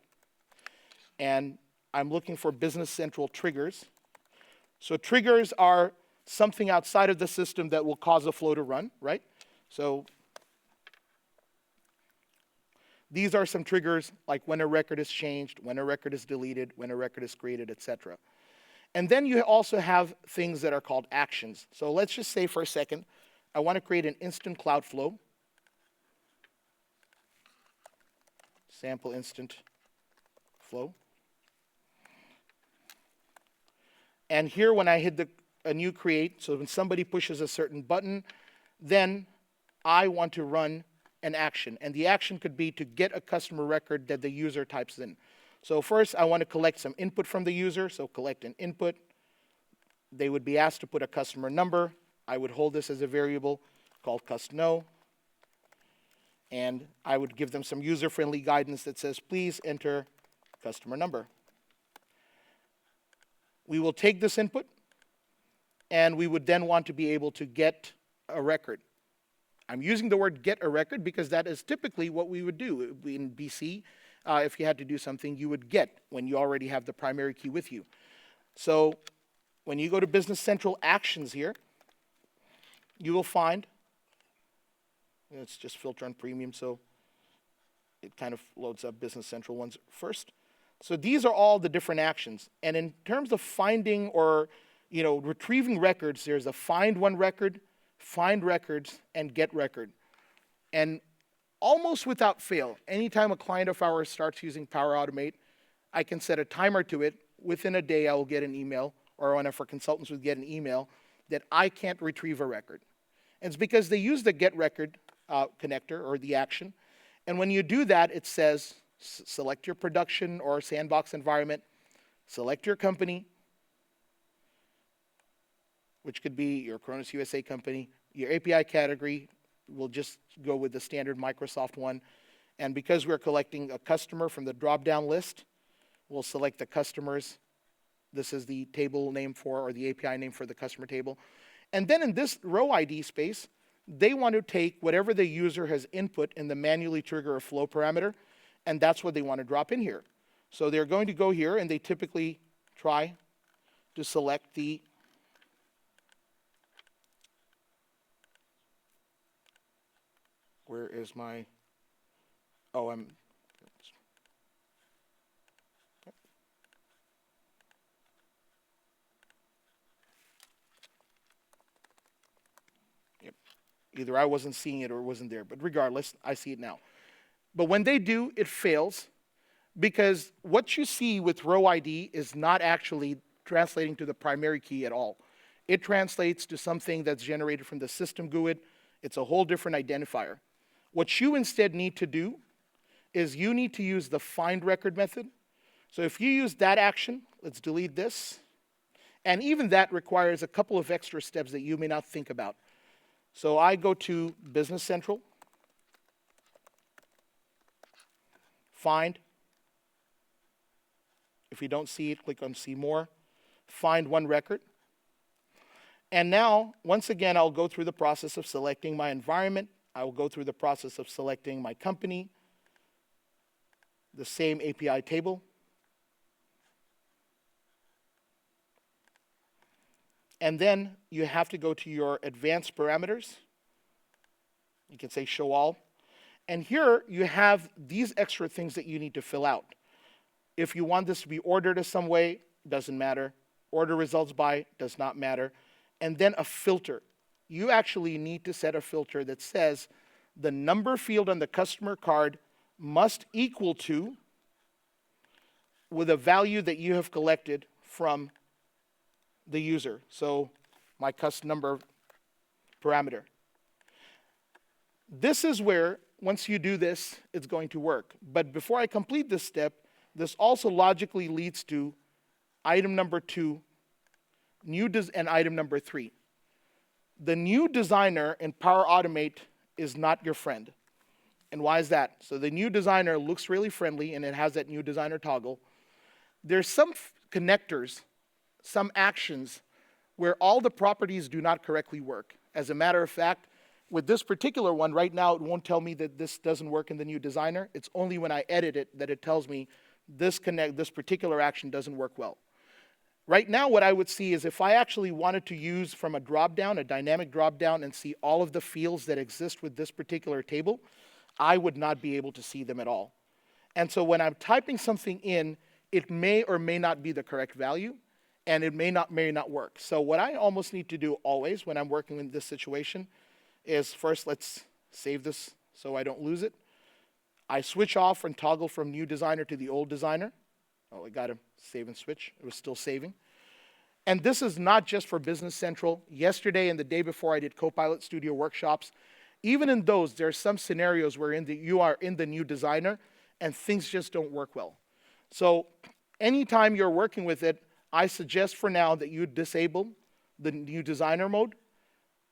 and I'm looking for Business Central triggers. So triggers are something outside of the system that will cause a flow to run, right? So these are some triggers like when a record is changed, when a record is deleted, when a record is created, etc. And then you also have things that are called actions. So let's just say for a second, I want to create an instant cloud flow. Sample instant flow. And here when I hit a new create, so when somebody pushes a certain button, then I want to run an action. And the action could be to get a customer record that the user types in. So first I want to collect some input from the user, so collect an input. They would be asked to put a customer number. I would hold this as a variable called custno. And I would give them some user-friendly guidance that says, please enter customer number. We will take this input, and we would then want to be able to get a record. I'm using the word get a record because that is typically what we would do. In BC, if you had to do something, you would get when you already have the primary key with you. So when you go to Business Central Actions here, you will find, let's just filter on premium so it kind of loads up Business Central ones first. So these are all the different actions. And in terms of finding or retrieving records, there's a find one record, find records, and get record. And almost without fail, anytime a client of ours starts using Power Automate, I can set a timer to it. Within a day, I will get an email, or one of our consultants would get an email that I can't retrieve a record. And it's because they use the get record connector or the action. And when you do that, it says, select your production or sandbox environment, select your company, which could be your Cronus USA company, your API category. We'll just go with the standard Microsoft one. And because we're collecting a customer from the drop-down list, we'll select the customers. This is the table name for, or the API name for the customer table. And then in this row ID space, they want to take whatever the user has input in the manually trigger a flow parameter, and that's what they want to drop in here. So they're going to go here, and they typically try to select the Where is my, oh, yep. Either I wasn't seeing it or it wasn't there, but regardless, I see it now. But when they do, it fails because what you see with row ID is not actually translating to the primary key at all. It translates to something that's generated from the system GUID. It's a whole different identifier. What you instead need to do is you need to use the find record method. So if you use that action, let's delete this. And even that requires a couple of extra steps that you may not think about. So I go to Business Central, find. If you don't see it, click on See More. Find one record. And now, once again, I'll go through the process of selecting my environment. I will go through the process of selecting my company, the same API table. And then you have to go to your advanced parameters. You can say show all. And here you have these extra things that you need to fill out. If you want this to be ordered in some way, doesn't matter. Order results by, does not matter. And then a filter. You actually need to set a filter that says the number field on the customer card must equal to with a value that you have collected from the user. So my custom number parameter. This is where, once you do this, it's going to work. But before I complete this step, this also logically leads to item number 2, and item number 3. The new designer in Power Automate is not your friend. And why is that? So the new designer looks really friendly, and it has that new designer toggle. There's some connectors, some actions, where all the properties do not correctly work. As a matter of fact, with this particular one, right now it won't tell me that this doesn't work in the new designer. It's only when I edit it that it tells me this particular action doesn't work well. Right now what I would see is if I actually wanted to use from a dropdown, a dynamic dropdown, and see all of the fields that exist with this particular table, I would not be able to see them at all. And so when I'm typing something in, it may or may not be the correct value, and it may not work. So what I almost need to do always when I'm working in this situation is first let's save this so I don't lose it. I switch off and toggle from new designer to the old designer. Oh, I got to save and switch. It was still saving. And this is not just for Business Central. Yesterday and the day before I did Copilot Studio workshops. Even in those, there are some scenarios where you are in the new designer and things just don't work well. So anytime you're working with it, I suggest for now that you disable the new designer mode.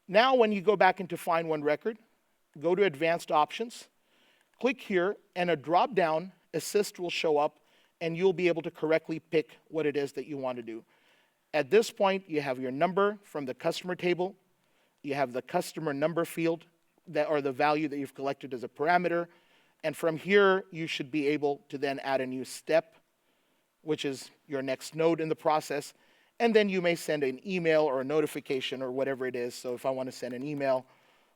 Now when you go back into Find One Record, go to Advanced Options, click here, and a drop-down assist will show up, and you'll be able to correctly pick what it is that you want to do. At this point, you have your number from the customer table. You have the customer number field, or the value that you've collected as a parameter. And from here, you should be able to then add a new step, which is your next node in the process. And then you may send an email or a notification or whatever it is. So if I want to send an email,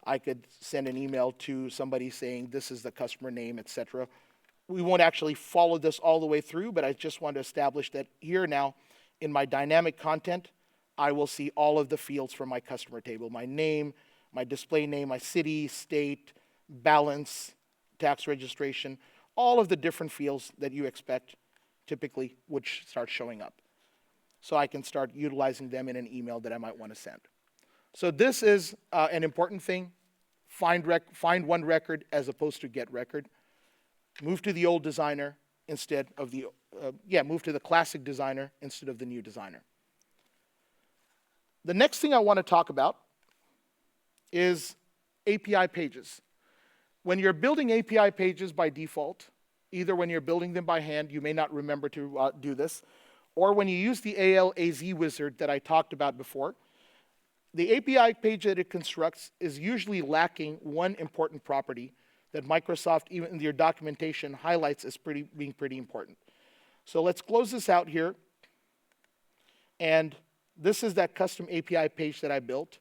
I could send an email to somebody saying this is the customer name, etc. We won't actually follow this all the way through, but I just want to establish that here now, in my dynamic content, I will see all of the fields from my customer table. My name, my display name, my city, state, balance, tax registration, all of the different fields that you expect typically would start showing up. So I can start utilizing them in an email that I might want to send. So this is an important thing. Find one record as opposed to get record. Move to the old designer instead of the, move to the classic designer instead of the new designer. The next thing I want to talk about is API pages. When you're building API pages by default, either when you're building them by hand, you may not remember to do this, or when you use the ALAZ wizard that I talked about before, the API page that it constructs is usually lacking one important property that Microsoft, even in their documentation, highlights as being pretty important. So let's close this out here. And this is that custom API page that I built.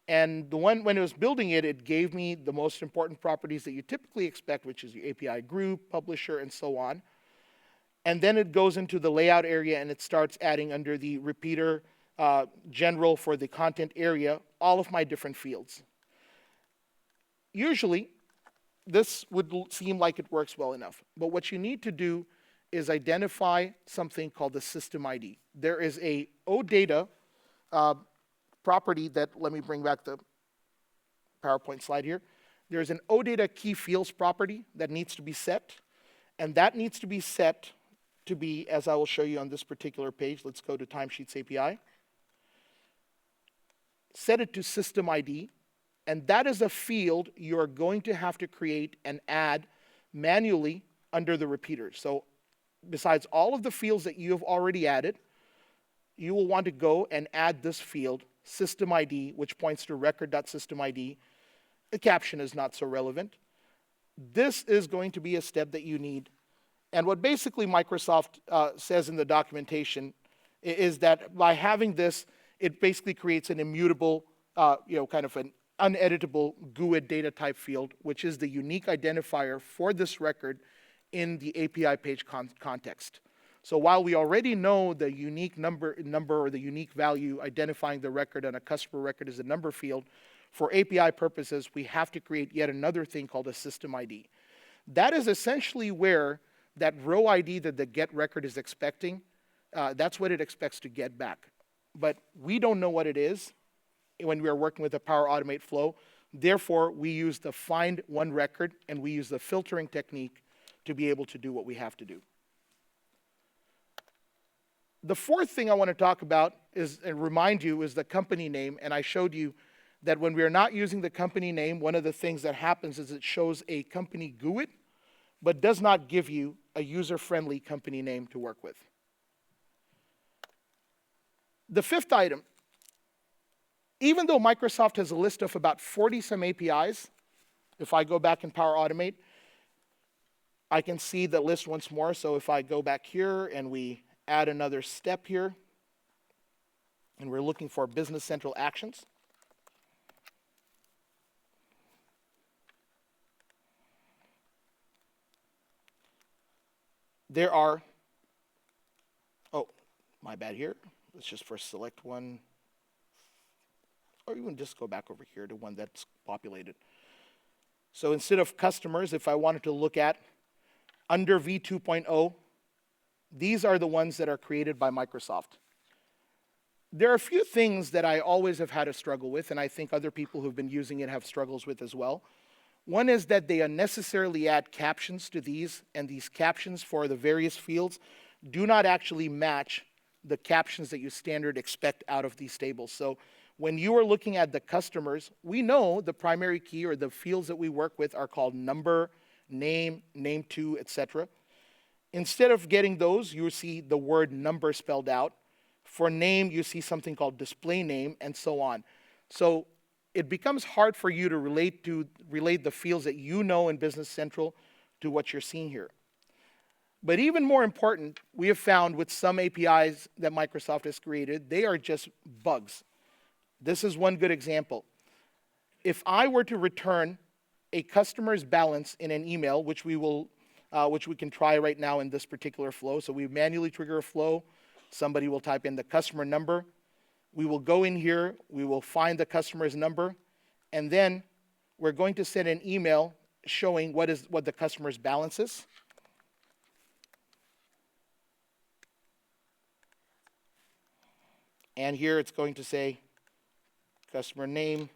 And the one, when it was building it, it gave me the most important properties that you typically expect, which is your API group, publisher, and so on. And then it goes into the layout area and it starts adding under the repeater general for the content area, all of my different fields. Usually, this would seem like it works well enough. But what you need to do is identify something called the system ID. There is a OData property that, let me bring back the PowerPoint slide here. There's an OData key fields property that needs to be set. And that needs to be set to be, as I will show you on this particular page. Let's go to Timesheets API. Set it to system ID. And that is a field you are going to have to create and add manually under the repeater. So besides all of the fields that you have already added, you will want to go and add this field, system ID, which points to record.systemid. The caption is not so relevant. This is going to be a step that you need. And what basically Microsoft says in the documentation is that by having this, it basically creates an immutable, kind of an uneditable GUID data type field, which is the unique identifier for this record in the API page context. So while we already know the unique number or the unique value identifying the record on a customer record is a number field, for API purposes, we have to create yet another thing called a system ID. That is essentially where that row ID that the get record is expecting, that's what it expects to get back. But we don't know what it is when we are working with a Power Automate flow. Therefore, we use the find one record and we use the filtering technique to be able to do what we have to do. The fourth thing I want to talk about is, and remind you, is the company name. And I showed you that when we are not using the company name, one of the things that happens is it shows a company GUID, but does not give you a user-friendly company name to work with. The fifth item, even though Microsoft has a list of about 40-some APIs, if I go back in Power Automate, I can see the list once more. So if I go back here and we add another step here, and we're looking for Business Central actions, there are, oh, my bad here. Let's just first select one, or even just go back over here to one that's populated. So instead of customers, if I wanted to look at under v2.0, these are the ones that are created by Microsoft. There are a few things that I always have had a struggle with, and I think other people who've been using it have struggles with as well. One is that they unnecessarily add captions to these, and these captions for the various fields do not actually match the captions that you standard expect out of these tables. So when you are looking at the customers, we know the primary key or the fields that we work with are called number, name, name to, etc. Instead of getting those, you see the word number spelled out. For name, you see something called display name, and so on. So it becomes hard for you to relate the fields that you know in Business Central to what you're seeing here. But even more important, we have found with some APIs that Microsoft has created, they are just bugs. This is one good example. If I were to return a customer's balance in an email, which we can try right now in this particular flow. So we manually trigger a flow. Somebody will type in the customer number. We will go in here. We will find the customer's number. And then we're going to send an email showing what the customer's balance is. And here it's going to say customer name,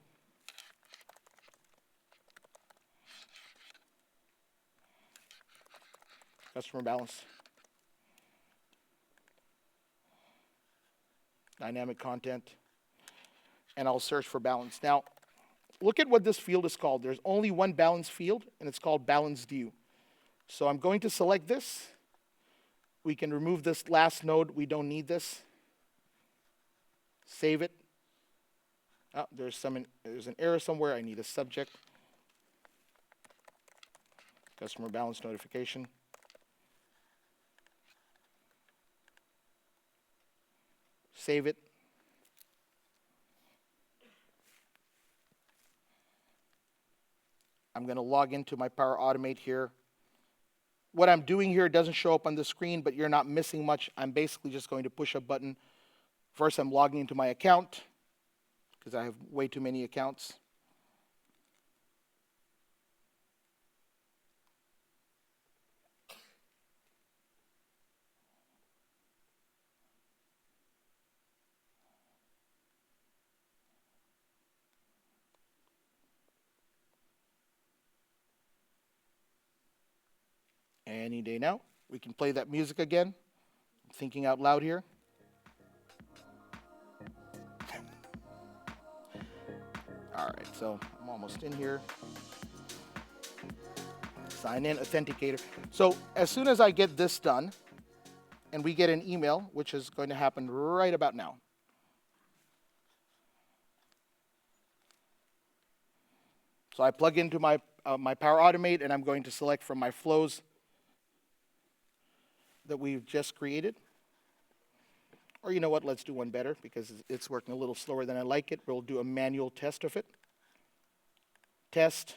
customer balance, dynamic content, and I'll search for balance. Now, look at what this field is called. There's only one balance field, and it's called balance due. So I'm going to select this. We can remove this last node. We don't need this. Save it. Oh, there's an error somewhere. I need a subject. Customer balance notification. Save it. I'm going to log into my Power Automate here. What I'm doing here doesn't show up on the screen, but you're not missing much. I'm basically just going to push a button. First, I'm logging into my account because I have way too many accounts. Any day now. We can play that music again. I'm thinking out loud here. All right, so I'm almost in here. Sign in, authenticator. So as soon as I get this done, and we get an email, which is going to happen right about now. So I plug into my Power Automate, and I'm going to select from my flows that we've just created. Or you know what, let's do one better because it's working a little slower than I like it. We'll do a manual test of it. Test.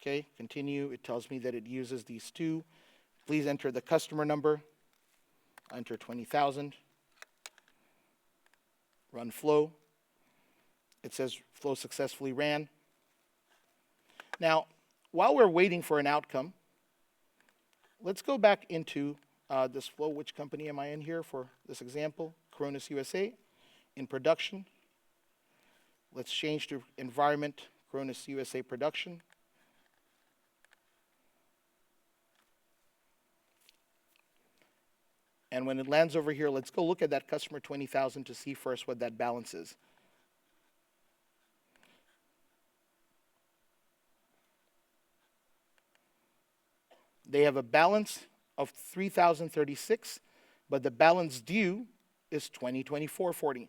Okay, continue. It tells me that it uses these two. Please enter the customer number. Enter 20,000. Run flow. It says flow successfully ran. Now, while we're waiting for an outcome, let's go back into this flow. Which company am I in here for this example? Cronus USA. In production. Let's change to environment, Cronus USA production. And when it lands over here, let's go look at that customer 20,000 to see first what that balance is. They have a balance of 3,036, but the balance due is 2024.40.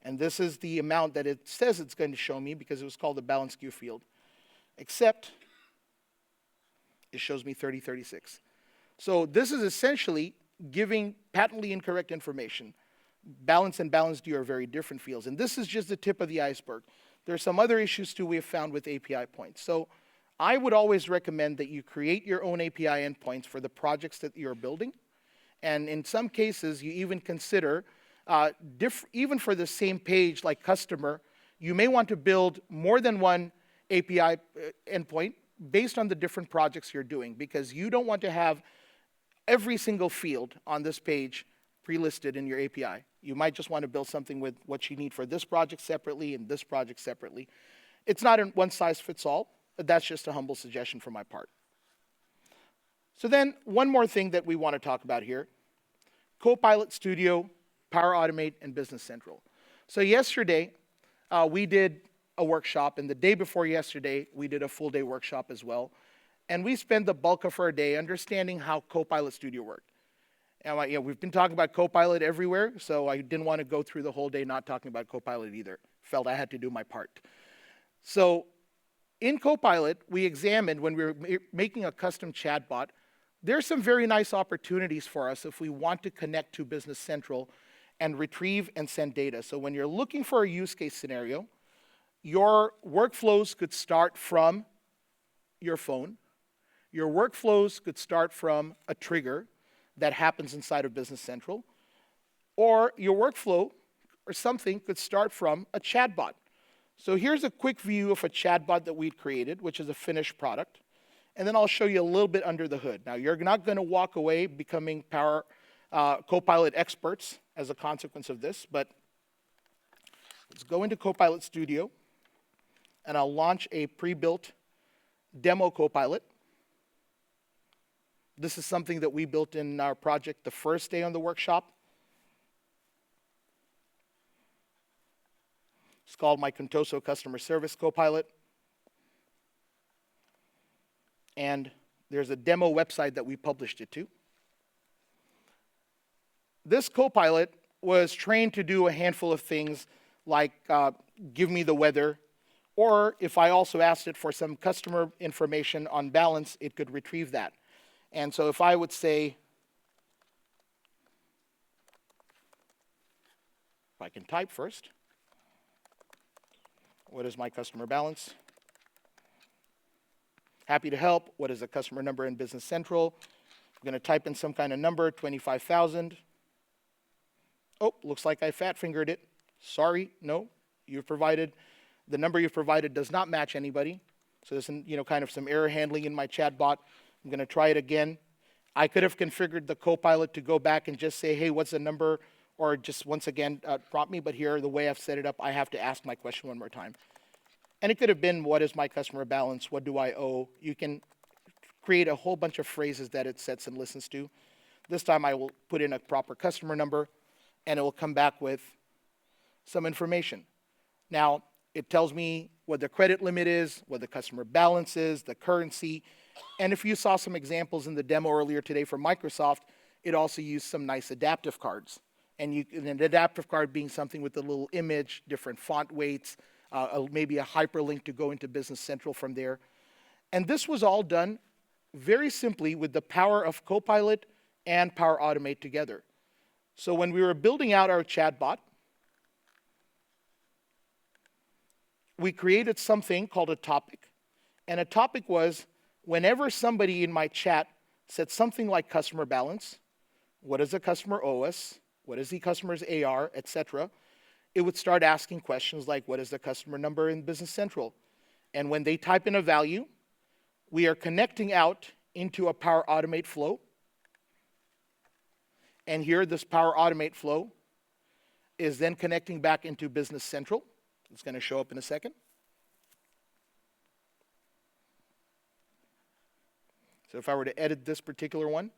And this is the amount that it says it's going to show me because it was called the balance due field. Except it shows me 3036. So this is essentially giving patently incorrect information. Balance and balance due are very different fields. And this is just the tip of the iceberg. There are some other issues too we have found with API points. So I would always recommend that you create your own API endpoints for the projects that you're building. And in some cases, you even consider, even for the same page like customer, you may want to build more than one API endpoint based on the different projects you're doing, because you don't want to have every single field on this page pre-listed in your API. You might just want to build something with what you need for this project separately and this project separately. It's not a one-size-fits-all. That's just a humble suggestion from my part. So then, one more thing that we want to talk about here. Copilot Studio, Power Automate, and Business Central. So yesterday, we did a workshop, and the day before yesterday, we did a full-day workshop as well. And we spent the bulk of our day understanding how Copilot Studio worked. And we've been talking about Copilot everywhere, so I didn't want to go through the whole day not talking about Copilot either. Felt I had to do my part. So in Copilot, we examined when we were making a custom chatbot, there's some very nice opportunities for us if we want to connect to Business Central and retrieve and send data. So when you're looking for a use case scenario, your workflows could start from your phone. Your workflows could start from a trigger that happens inside of Business Central. Or your workflow or something could start from a chatbot. So here's a quick view of a chatbot that we'd created, which is a finished product. And then I'll show you a little bit under the hood. Now, you're not going to walk away becoming Copilot experts as a consequence of this, but let's go into Copilot Studio, and I'll launch a pre-built demo Copilot. This is something that we built in our project the first day on the workshop. It's called my Contoso Customer Service Copilot. And there's a demo website that we published it to. This Copilot was trained to do a handful of things like give me the weather, or if I also asked it for some customer information on balance, it could retrieve that. And so if I would say, if I can type first, What is my customer balance? Happy to help. What is the customer number in Business Central? I'm going to type in some kind of number, 25,000. Oh, looks like I fat fingered it. Sorry, no. The number you've provided does not match anybody. So there's kind of some error handling in my chatbot. I'm going to try it again. I could have configured the Copilot to go back and just say, hey, what's the number? Or just once again prompt me. But here, the way I've set it up, I have to ask my question one more time. And it could have been, what is my customer balance? What do I owe? You can create a whole bunch of phrases that it sets and listens to. This time I will put in a proper customer number, and it will come back with some information. Now, it tells me what the credit limit is, what the customer balance is, the currency. And if you saw some examples in the demo earlier today from Microsoft, it also used some nice adaptive cards. And an adaptive card being something with a little image, different font weights, maybe a hyperlink to go into Business Central from there. And this was all done very simply with the power of Copilot and Power Automate together. So when we were building out our chatbot, we created something called a topic. And a topic was, whenever somebody in my chat said something like customer balance, what does the customer owe us, what is the customer's AR, etc., it would start asking questions like, what is the customer number in Business Central? And when they type in a value, we are connecting out into a Power Automate flow. And here, this Power Automate flow is then connecting back into Business Central. It's going to show up in a second. So if I were to edit this particular one.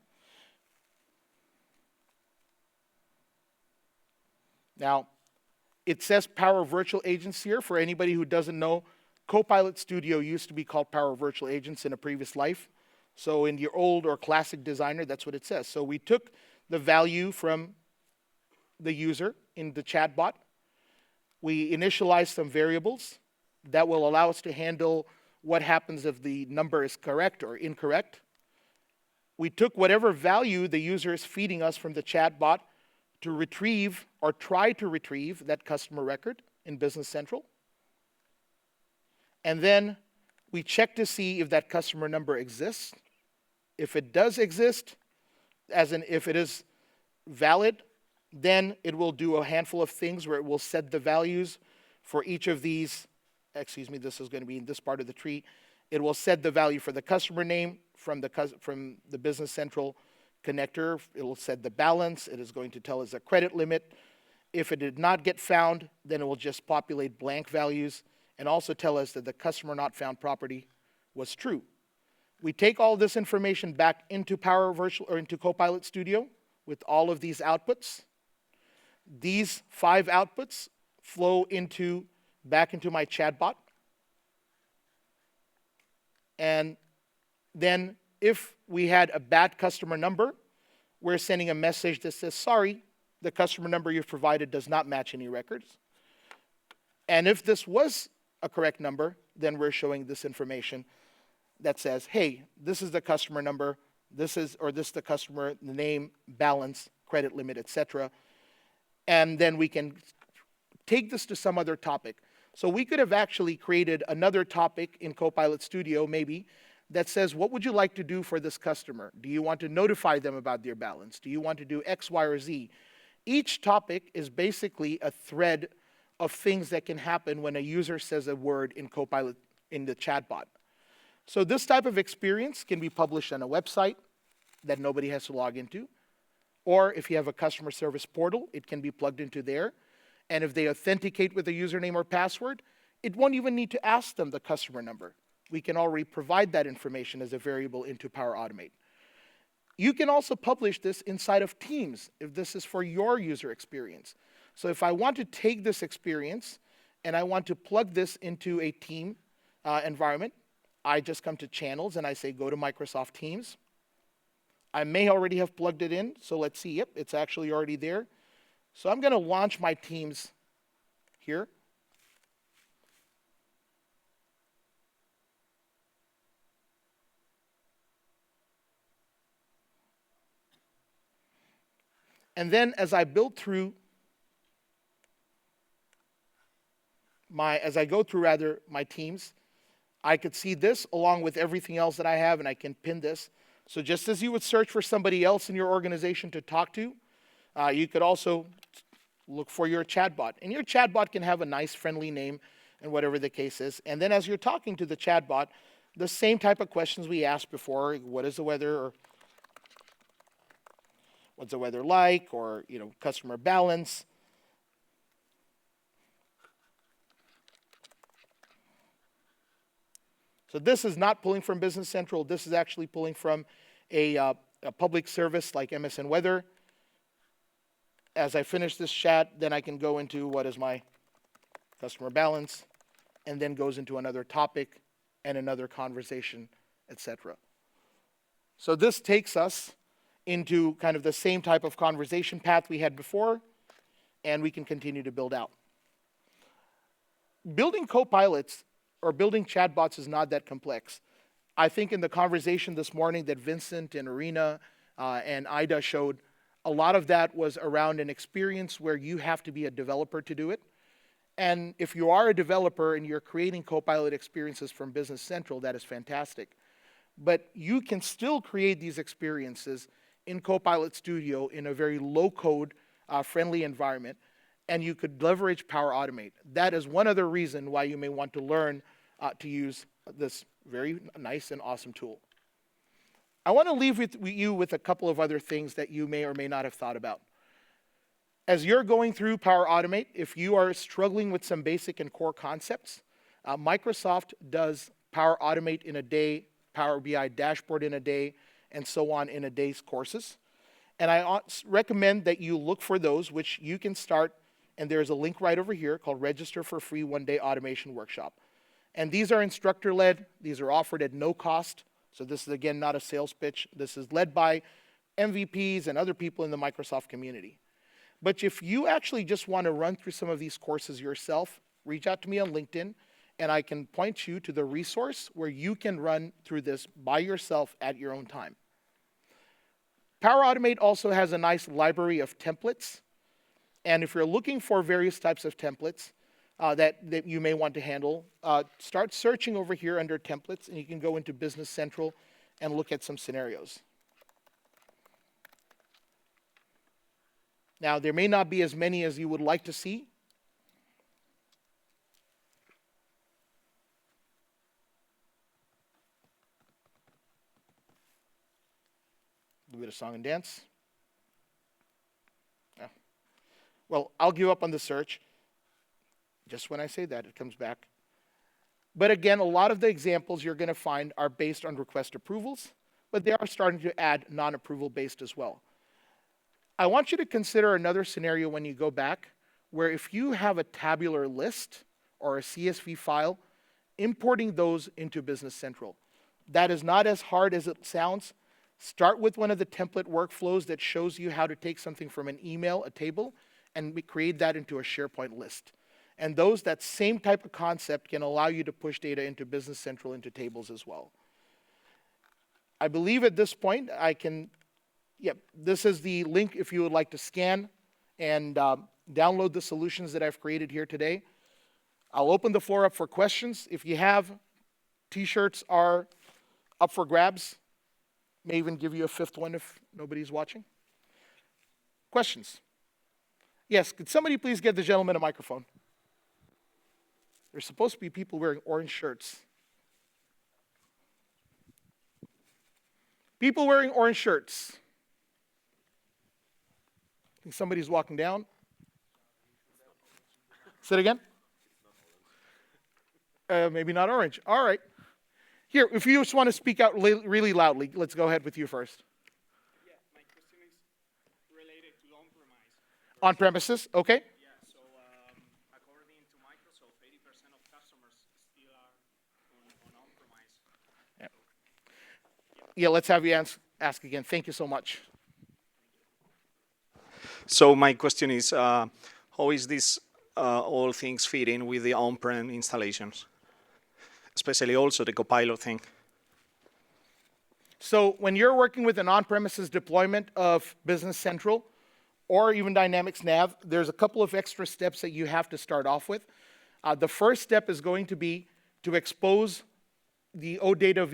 Now, it says Power Virtual Agents here. For anybody who doesn't know, Copilot Studio used to be called Power Virtual Agents in a previous life. So in your old or classic designer, that's what it says. So we took the value from the user in the chatbot. We initialized some variables that will allow us to handle what happens if the number is correct or incorrect. We took whatever value the user is feeding us from the chatbot to retrieve or try to retrieve that customer record in Business Central. And then we check to see if that customer number exists. If it does exist, as in if it is valid, then it will do a handful of things where it will set the values for each of these. This is going to be in this part of the tree. It will set the value for the customer name from the Business Central connector. It will set the balance. It is going to tell us a credit limit. If it did not get found, then it will just populate blank values and also tell us that the customer not found property was true. We take all this information back into into Copilot Studio with all of these outputs. These 5 outputs flow back into my chatbot. And then if we had a bad customer number, we're sending a message that says, sorry, the customer number you've provided does not match any records. And if this was a correct number, then we're showing this information that says, hey, this is the customer number, this is the customer, the name, balance, credit limit, etc. And then we can take this to some other topic. So we could have actually created another topic in Copilot Studio, maybe, that says, what would you like to do for this customer? Do you want to notify them about their balance? Do you want to do X, Y, or Z? Each topic is basically a thread of things that can happen when a user says a word in Copilot in the chatbot. So this type of experience can be published on a website that nobody has to log into. Or if you have a customer service portal, it can be plugged into there. And if they authenticate with a username or password, it won't even need to ask them the customer number. We can already provide that information as a variable into Power Automate. You can also publish this inside of Teams if this is for your user experience. So if I want to take this experience and I want to plug this into a team environment, I just come to Channels and I say go to Microsoft Teams. I may already have plugged it in, so let's see. Yep, it's actually already there. So I'm going to launch my Teams here. And then as I build through as I go through my teams, I could see this along with everything else that I have, and I can pin this. So just as you would search for somebody else in your organization to talk to, you could also look for your chatbot. And your chatbot can have a nice, friendly name and whatever the case is. And then as you're talking to the chatbot, the same type of questions we asked before, what is the weather, or what's the weather like, or customer balance. So this is not pulling from Business Central. This is actually pulling from a public service like MSN Weather. As I finish this chat, then I can go into what is my customer balance, and then goes into another topic and another conversation, etc. So this takes us into kind of the same type of conversation path we had before, and we can continue to build out. Building co-pilots or building chatbots is not that complex. I think in the conversation this morning that Vincent and Arena and Ida showed, a lot of that was around an experience where you have to be a developer to do it. And if you are a developer and you're creating Copilot experiences from Business Central, that is fantastic. But you can still create these experiences in Copilot Studio in a very low-code, friendly environment, and you could leverage Power Automate. That is one other reason why you may want to learn to use this very nice and awesome tool. I want to leave you with a couple of other things that you may or may not have thought about. As you're going through Power Automate, if you are struggling with some basic and core concepts, Microsoft does Power Automate in a day, Power BI dashboard in a day, and so on in a day's courses. And I recommend that you look for those, which you can start, and there's a link right over here called Register for Free One-Day Automation Workshop. And these are instructor-led. These are offered at no cost. So this is, again, not a sales pitch. This is led by MVPs and other people in the Microsoft community. But if you actually just want to run through some of these courses yourself, reach out to me on LinkedIn, and I can point you to the resource where you can run through this by yourself at your own time. Power Automate also has a nice library of templates. And if you're looking for various types of templates that you may want to handle, start searching over here under templates, and you can go into Business Central and look at some scenarios. Now, there may not be as many as you would like to see. A little bit of song and dance. Yeah. Well, I'll give up on the search. Just when I say that, it comes back. But again, a lot of the examples you're going to find are based on request approvals, but they are starting to add non-approval based as well. I want you to consider another scenario when you go back, where if you have a tabular list or a CSV file, importing those into Business Central. That is not as hard as it sounds. Start with one of the template workflows that shows you how to take something from an email, a table, and create that into a SharePoint list. And that same type of concept can allow you to push data into Business Central into tables as well. I believe at this point this is the link if you would like to scan and download the solutions that I've created here today. I'll open the floor up for questions. If you have, t-shirts are up for grabs. May even give you a fifth one if nobody's watching. Questions? Yes, could somebody please get the gentleman a microphone? There's supposed to be people wearing orange shirts. People wearing orange shirts. I think somebody's walking down. Say it again? Maybe not orange. All right. Here, if you just want to speak out really loudly, let's go ahead with you first. Yeah, my question is related to on-premise. On-premises, okay. Yeah, so according to Microsoft, 80% of customers still are on on-premise. Yeah, let's have you ask again. Thank you so much. So my question is, how is this all things fit in with the on-prem installations? Especially also the Copilot thing. So when you're working with an on-premises deployment of Business Central or even Dynamics Nav, there's a couple of extra steps that you have to start off with. The first step is going to be to expose the OData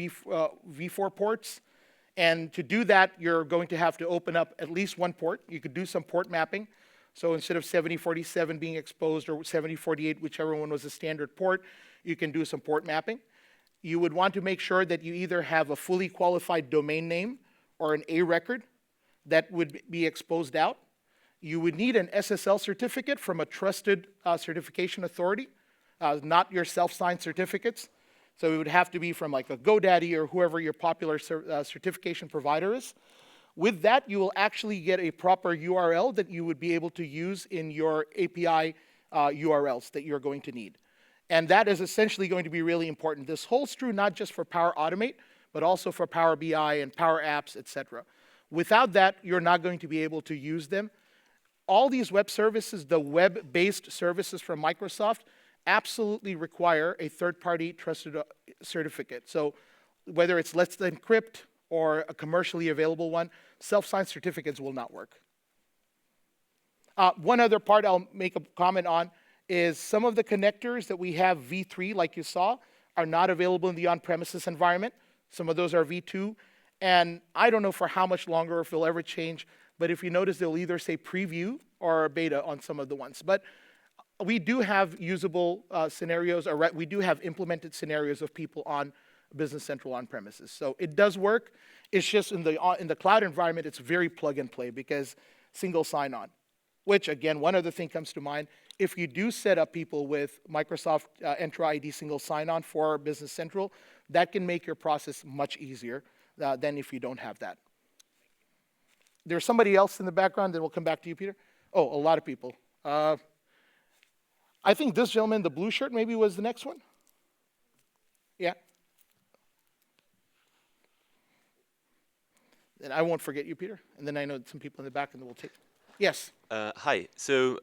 v4 ports. And to do that, you're going to have to open up at least one port. You could do some port mapping. So instead of 7047 being exposed or 7048, whichever one was the standard port, you can do some port mapping. You would want to make sure that you either have a fully qualified domain name or an A record that would be exposed out. You would need an SSL certificate from a trusted certification authority, not your self-signed certificates. So it would have to be from like a GoDaddy or whoever your popular certification provider is. With that, you will actually get a proper URL that you would be able to use in your API URLs that you're going to need. And that is essentially going to be really important. This holds true not just for Power Automate, but also for Power BI and Power Apps, etc. Without that, you're not going to be able to use them. All these web services, the web-based services from Microsoft, absolutely require a third-party trusted certificate. So whether it's Let's Encrypt or a commercially available one, self-signed certificates will not work. One other part I'll make a comment on is some of the connectors that we have v3, like you saw, are not available in the on-premises environment. Some of those are v2. And I don't know for how much longer, if it'll ever change, but if you notice, they'll either say preview or beta on some of the ones. But we do have usable scenarios, or we do have implemented scenarios of people on Business Central on-premises. So it does work. It's just in the cloud environment, it's very plug and play because single sign-on. Which, again, one other thing comes to mind. If you do set up people with Microsoft Entra ID single sign-on for Business Central, that can make your process much easier than if you don't have that. There's somebody else in the background, then we'll come back to you, Peter. Oh, a lot of people. I think this gentleman, the blue shirt, maybe was the next one. Yeah. Then I won't forget you, Peter. And then I know some people in the back, and then we'll take. Yes. Hi. So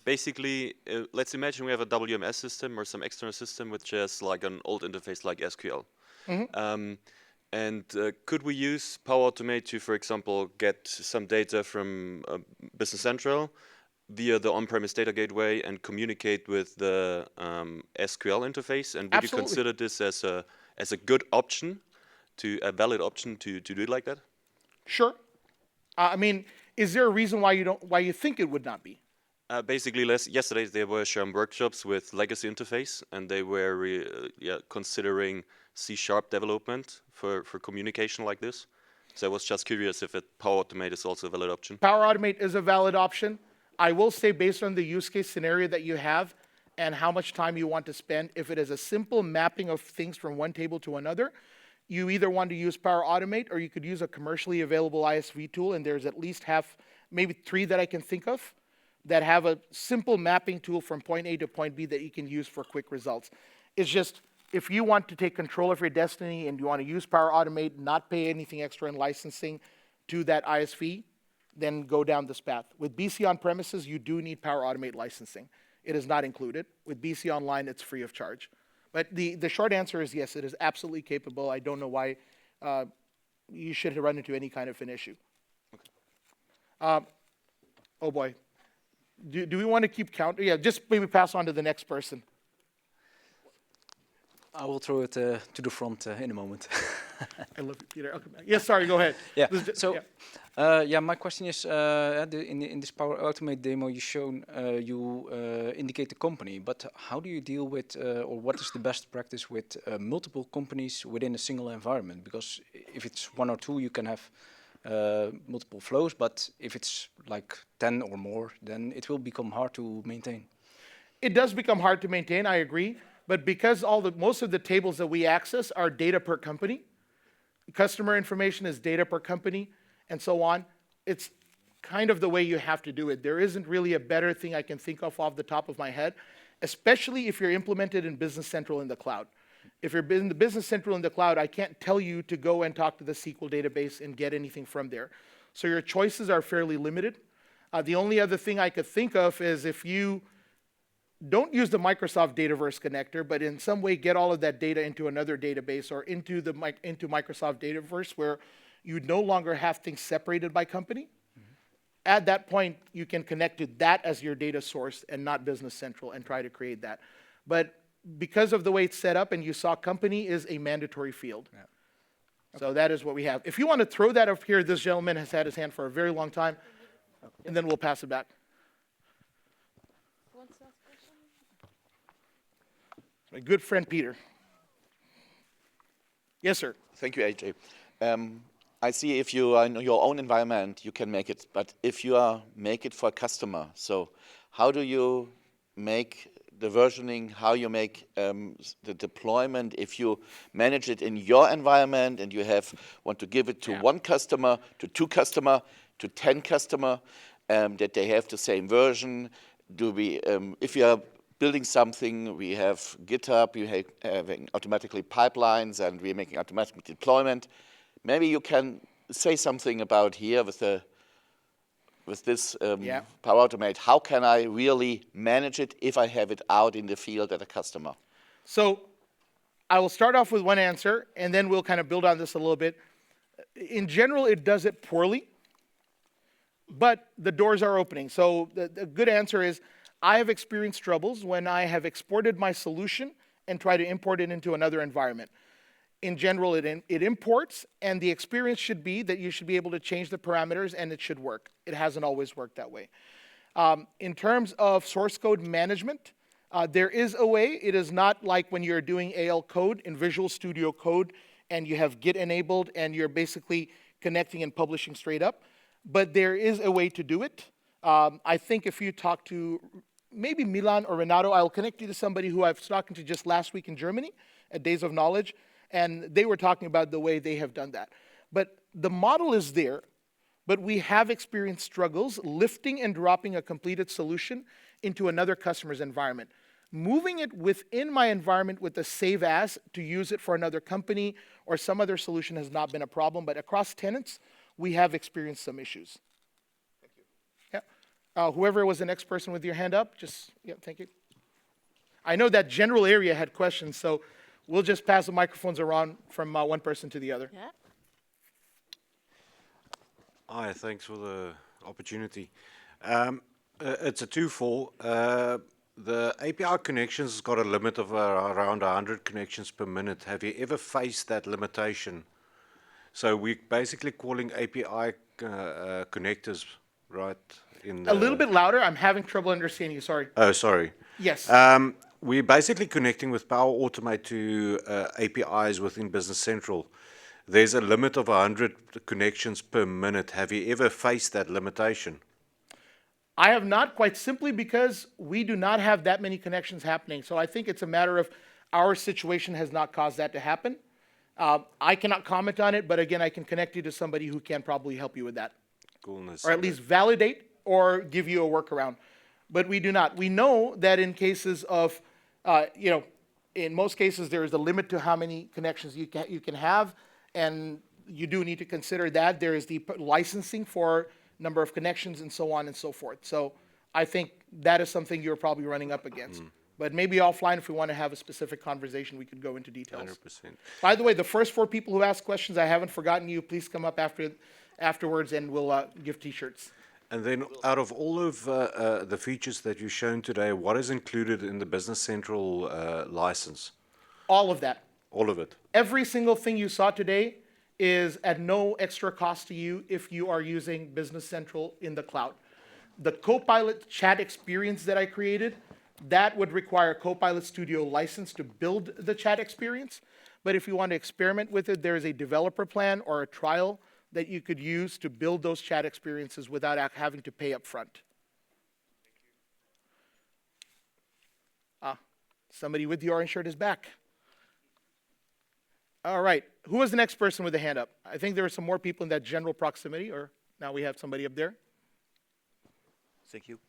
basically, let's imagine we have a WMS system or some external system which has like an old interface like SQL. Could we use Power Automate to, for example, get some data from Business Central via the on-premise data gateway and communicate with the SQL interface? And would you consider this as a good option, a valid option to do it like that? Sure. I mean, is there a reason why you think it would not be? Basically, yesterday there were some workshops with legacy interface, and they were considering C# development for communication like this. So I was just curious if Power Automate is also a valid option. Power Automate is a valid option. I will say, based on the use case scenario that you have and how much time you want to spend, if it is a simple mapping of things from one table to another, you either want to use Power Automate or you could use a commercially available ISV tool, and there's at least maybe 3 that I can think of that have a simple mapping tool from point A to point B that you can use for quick results. It's just, if you want to take control of your destiny and you want to use Power Automate, not pay anything extra in licensing to that ISV, then go down this path. With BC on-premises, you do need Power Automate licensing. It is not included. With BC Online, it's free of charge. But the short answer is yes, it is absolutely capable. I don't know why you should run into any kind of an issue. Okay. Oh boy. Do we want to keep count? Yeah, just maybe pass on to the next person. I will throw it to the front in a moment. I love you, Peter. I'll come back. Yes, sorry, go ahead. Yeah. So, my question is, in this Power Automate demo you shown, you indicate the company, but how do you deal with, or what is the best practice with multiple companies within a single environment? Because if it's 1 or 2, you can have multiple flows, but if it's like 10 or more, then it will become hard to maintain. It does become hard to maintain, I agree. But because most of the tables that we access are data per company, customer information is data per company, and so on, it's kind of the way you have to do it. There isn't really a better thing I can think of off the top of my head, especially if you're implemented in Business Central in the cloud. If you're in the Business Central in the cloud, I can't tell you to go and talk to the SQL database and get anything from there. So your choices are fairly limited. The only other thing I could think of is if you don't use the Microsoft Dataverse connector, but in some way get all of that data into another database or into Microsoft Dataverse where you no longer have things separated by company. At that point, you can connect to that as your data source and not Business Central and try to create that. But because of the way it's set up, and you saw company is a mandatory field. So that is what we have. If you want to throw that up here, this gentleman has had his hand for a very long time, and then we'll pass it back. My good friend Peter. Yes, sir. Thank you, AJ. I see if you are in your own environment, you can make it. But if you make it for a customer, so how do you make the versioning, how you make the deployment, if you manage it in your environment and you want to give it to one customer, to 2 customer, to 10 customer, that they have the same version? Do we, if you are building something, we have GitHub, you having automatically pipelines, and we're making automatic deployment. Maybe you can say something about here with this Power Automate. How can I really manage it if I have it out in the field at a customer? So I will start off with one answer, and then we'll kind of build on this a little bit. In general, it does it poorly, but the doors are opening. So the good answer is, I have experienced troubles when I have exported my solution and try to import it into another environment. In general, it imports, and the experience should be that you should be able to change the parameters, and it should work. It hasn't always worked that way. In terms of source code management, there is a way. It is not like when you're doing AL code in Visual Studio Code, and you have Git enabled, and you're basically connecting and publishing straight up. But there is a way to do it. I think if you talk to maybe Milan or Renato, I'll connect you to somebody who I was talking to just last week in Germany at Days of Knowledge, and they were talking about the way they have done that. But the model is there, but we have experienced struggles lifting and dropping a completed solution into another customer's environment. Moving it within my environment with the save as to use it for another company or some other solution has not been a problem, but across tenants, we have experienced some issues. Whoever was the next person with your hand up, thank you. I know that general area had questions, so we'll just pass the microphones around from one person to the other. Yeah. Hi, thanks for the opportunity. It's a twofold. The API connections has got a limit of around 100 connections per minute. Have you ever faced that limitation? So we're basically calling API connectors, right? A little bit louder. I'm having trouble understanding you. Sorry. Oh, sorry. Yes. We're basically connecting with Power Automate to APIs within Business Central. There's a limit of 100 connections per minute. Have you ever faced that limitation? I have not, quite simply because we do not have that many connections happening. So I think it's a matter of our situation has not caused that to happen. I cannot comment on it, but again, I can connect you to somebody who can probably help you with that. Coolness. Or at least validate or give you a workaround. But we do not. We know that in cases of, in most cases, there is a limit to how many connections you can have, and you do need to consider that. There is the licensing for number of connections and so on and so forth. So I think that is something you're probably running up against. But maybe offline, if we want to have a specific conversation, we could go into details. 100%. By the way, the first 4 people who asked questions, I haven't forgotten you. Please come up afterwards, and we'll give T-shirts. And then out of all of the features that you've shown today, what is included in the Business Central license? All of that. All of it? Every single thing you saw today is at no extra cost to you if you are using Business Central in the cloud. The Copilot chat experience that I created, that would require a Copilot Studio license to build the chat experience. But if you want to experiment with it, there is a developer plan or a trial that you could use to build those chat experiences without having to pay up front. Somebody with the orange shirt is back. All right. Who was the next person with a hand up? I think there are some more people in that general proximity, or now we have somebody up there. Thank you.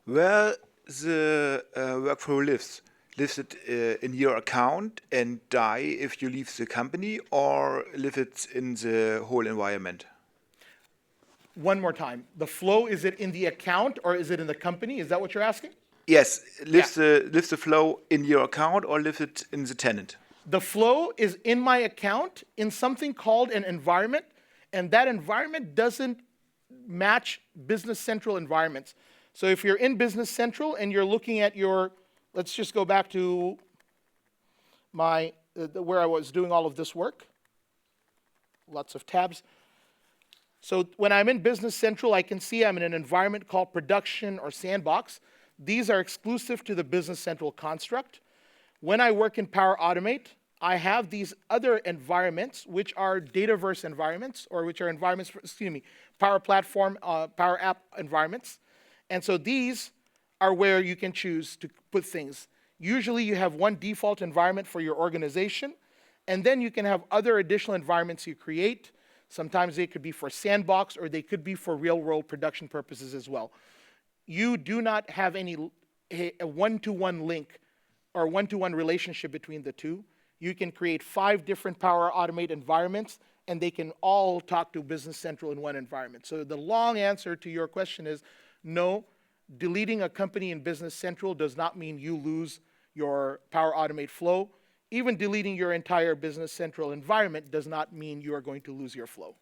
Where the workflow lives? Lives it in your account and die if you leave the company, or live it in the whole environment? One more time. The flow, is it in the account or is it in the company? Is that what you're asking? Yes. Lives the flow in your account or lives it in the tenant? The flow is in my account in something called an environment, and that environment doesn't match Business Central environments. So if you're in Business Central and you're looking at your let's just go back to my, where I was doing all of this work. Lots of tabs. So when I'm in Business Central, I can see I'm in an environment called production or sandbox. These are exclusive to the Business Central construct. When I work in Power Automate, I have these other environments, which are Dataverse environments, or which are environments, Power Platform, Power App environments. And so these are where you can choose to put things. Usually you have one default environment for your organization, and then you can have other additional environments you create. Sometimes they could be for sandbox, or they could be for real-world production purposes as well. You do not have a one-to-one link or one-to-one relationship between the two. You can create 5 different Power Automate environments, and they can all talk to Business Central in one environment. So the long answer to your question is no. Deleting a company in Business Central does not mean you lose your Power Automate flow. Even deleting your entire Business Central environment does not mean you are going to lose your flow.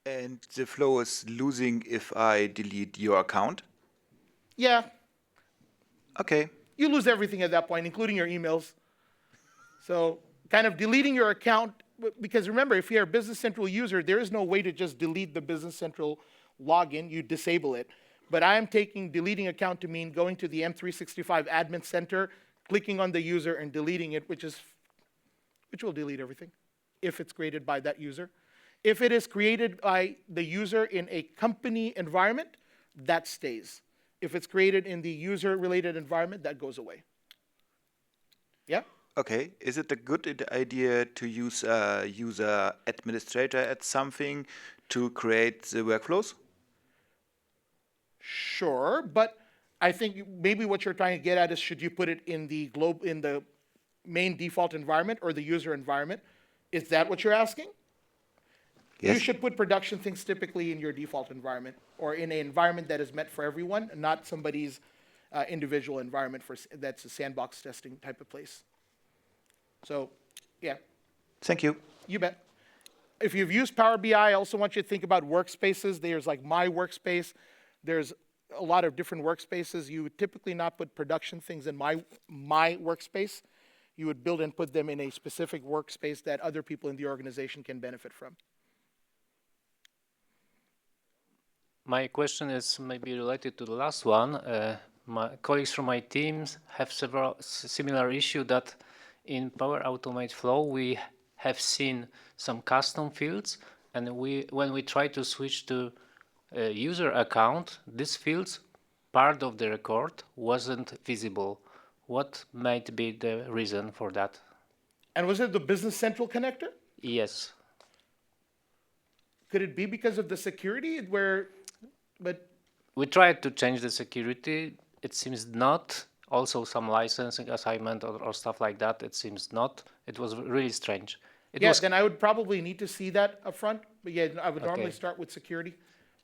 And the flow is losing if I delete your account? Yeah, Okay. you lose everything at that point, including your emails. So kind of deleting your account, because remember, if you're a Business Central user, there is no way to just delete the Business Central login. You disable it. But I am taking deleting account to mean going to the M365 Admin Center, clicking on the user and deleting it, which will delete everything if it's created by that user. If it is created by the user in a company environment, that stays. If it's created in the user-related environment, that goes away. Yeah? Okay. Is it a good idea to use a user administrator at something to create the workflows? Sure, but I think maybe what you're trying to get at is, should you put it in the main default environment or the user environment? Is that what you're asking? Yes. You should put production things typically in your default environment, or in an environment that is meant for everyone, not somebody's individual environment that's a sandbox testing type of place. So, yeah. Thank you. You bet. If you've used Power BI, I also want you to think about workspaces. There's like My Workspace. There's a lot of different workspaces. You would typically not put production things in my workspace. You would build and put them in a specific workspace that other people in the organization can benefit from. My question is maybe related to the last one. My colleagues from my teams have several similar issues that in Power Automate Flow we have seen some custom fields, and when we try to switch to a user account, these fields, part of the record, wasn't visible. What might be the reason for that? And was it the Business Central connector? Yes. Could it be because of the security but We tried to change the security. It seems not. Also some licensing assignment or stuff like that. It seems not. It was really strange. then I would probably need to see that up front. But yeah, I would normally start with security.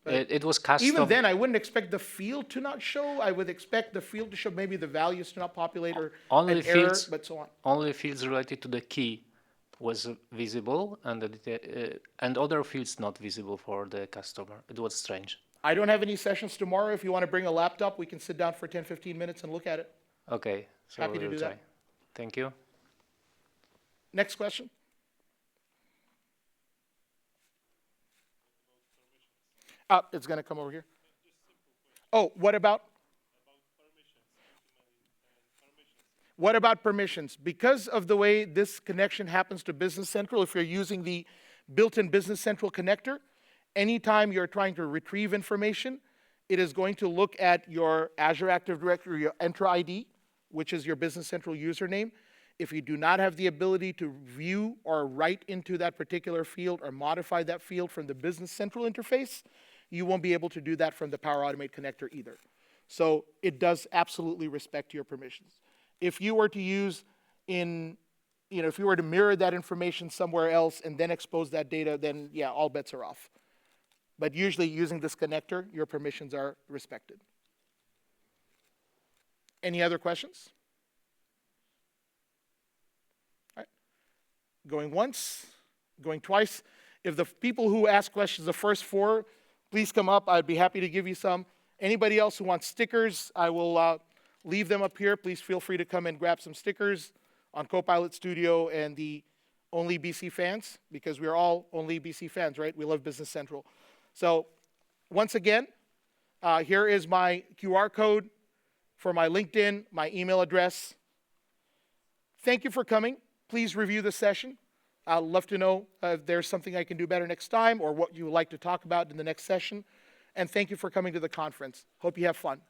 But it was custom. even then, I wouldn't expect the field to not show. I would expect the field to show, maybe the values to not populate or Only an error, fields- but so on. Only fields related to the key was visible, and other fields not visible for the customer. It was strange. I don't have any sessions tomorrow. If you want to bring a laptop, we can sit down for 10, 15 minutes and look at it. Okay, so Happy to we'll do try. that. Thank you. Next question. It's going to come over here. Oh, what about permissions? Because of the way this connection happens to Business Central, if you're using the built-in Business Central connector, anytime you're trying to retrieve information, it is going to look at your Azure Active Directory, your Entra ID, which is your Business Central username. If you do not have the ability to view or write into that particular field or modify that field from the Business Central interface, you won't be able to do that from the Power Automate connector either. So it does absolutely respect your permissions. If you were to use if you were to mirror that information somewhere else and then expose that data, then yeah, all bets are off. But usually using this connector, your permissions are respected. Any other questions? All right. Going once, going twice. If the people who ask questions, the first 4, please come up. I'd be happy to give you some. Anybody else who wants stickers, I will leave them up here. Please feel free to come and grab some stickers on Copilot Studio and the Only BC fans, because we are all Only BC fans, right? We love Business Central. So once again, here is my QR code for my LinkedIn, my email address. Thank you for coming. Please review the session. I'd love to know if there's something I can do better next time or what you would like to talk about in the next session. And thank you for coming to the conference. Hope you have fun.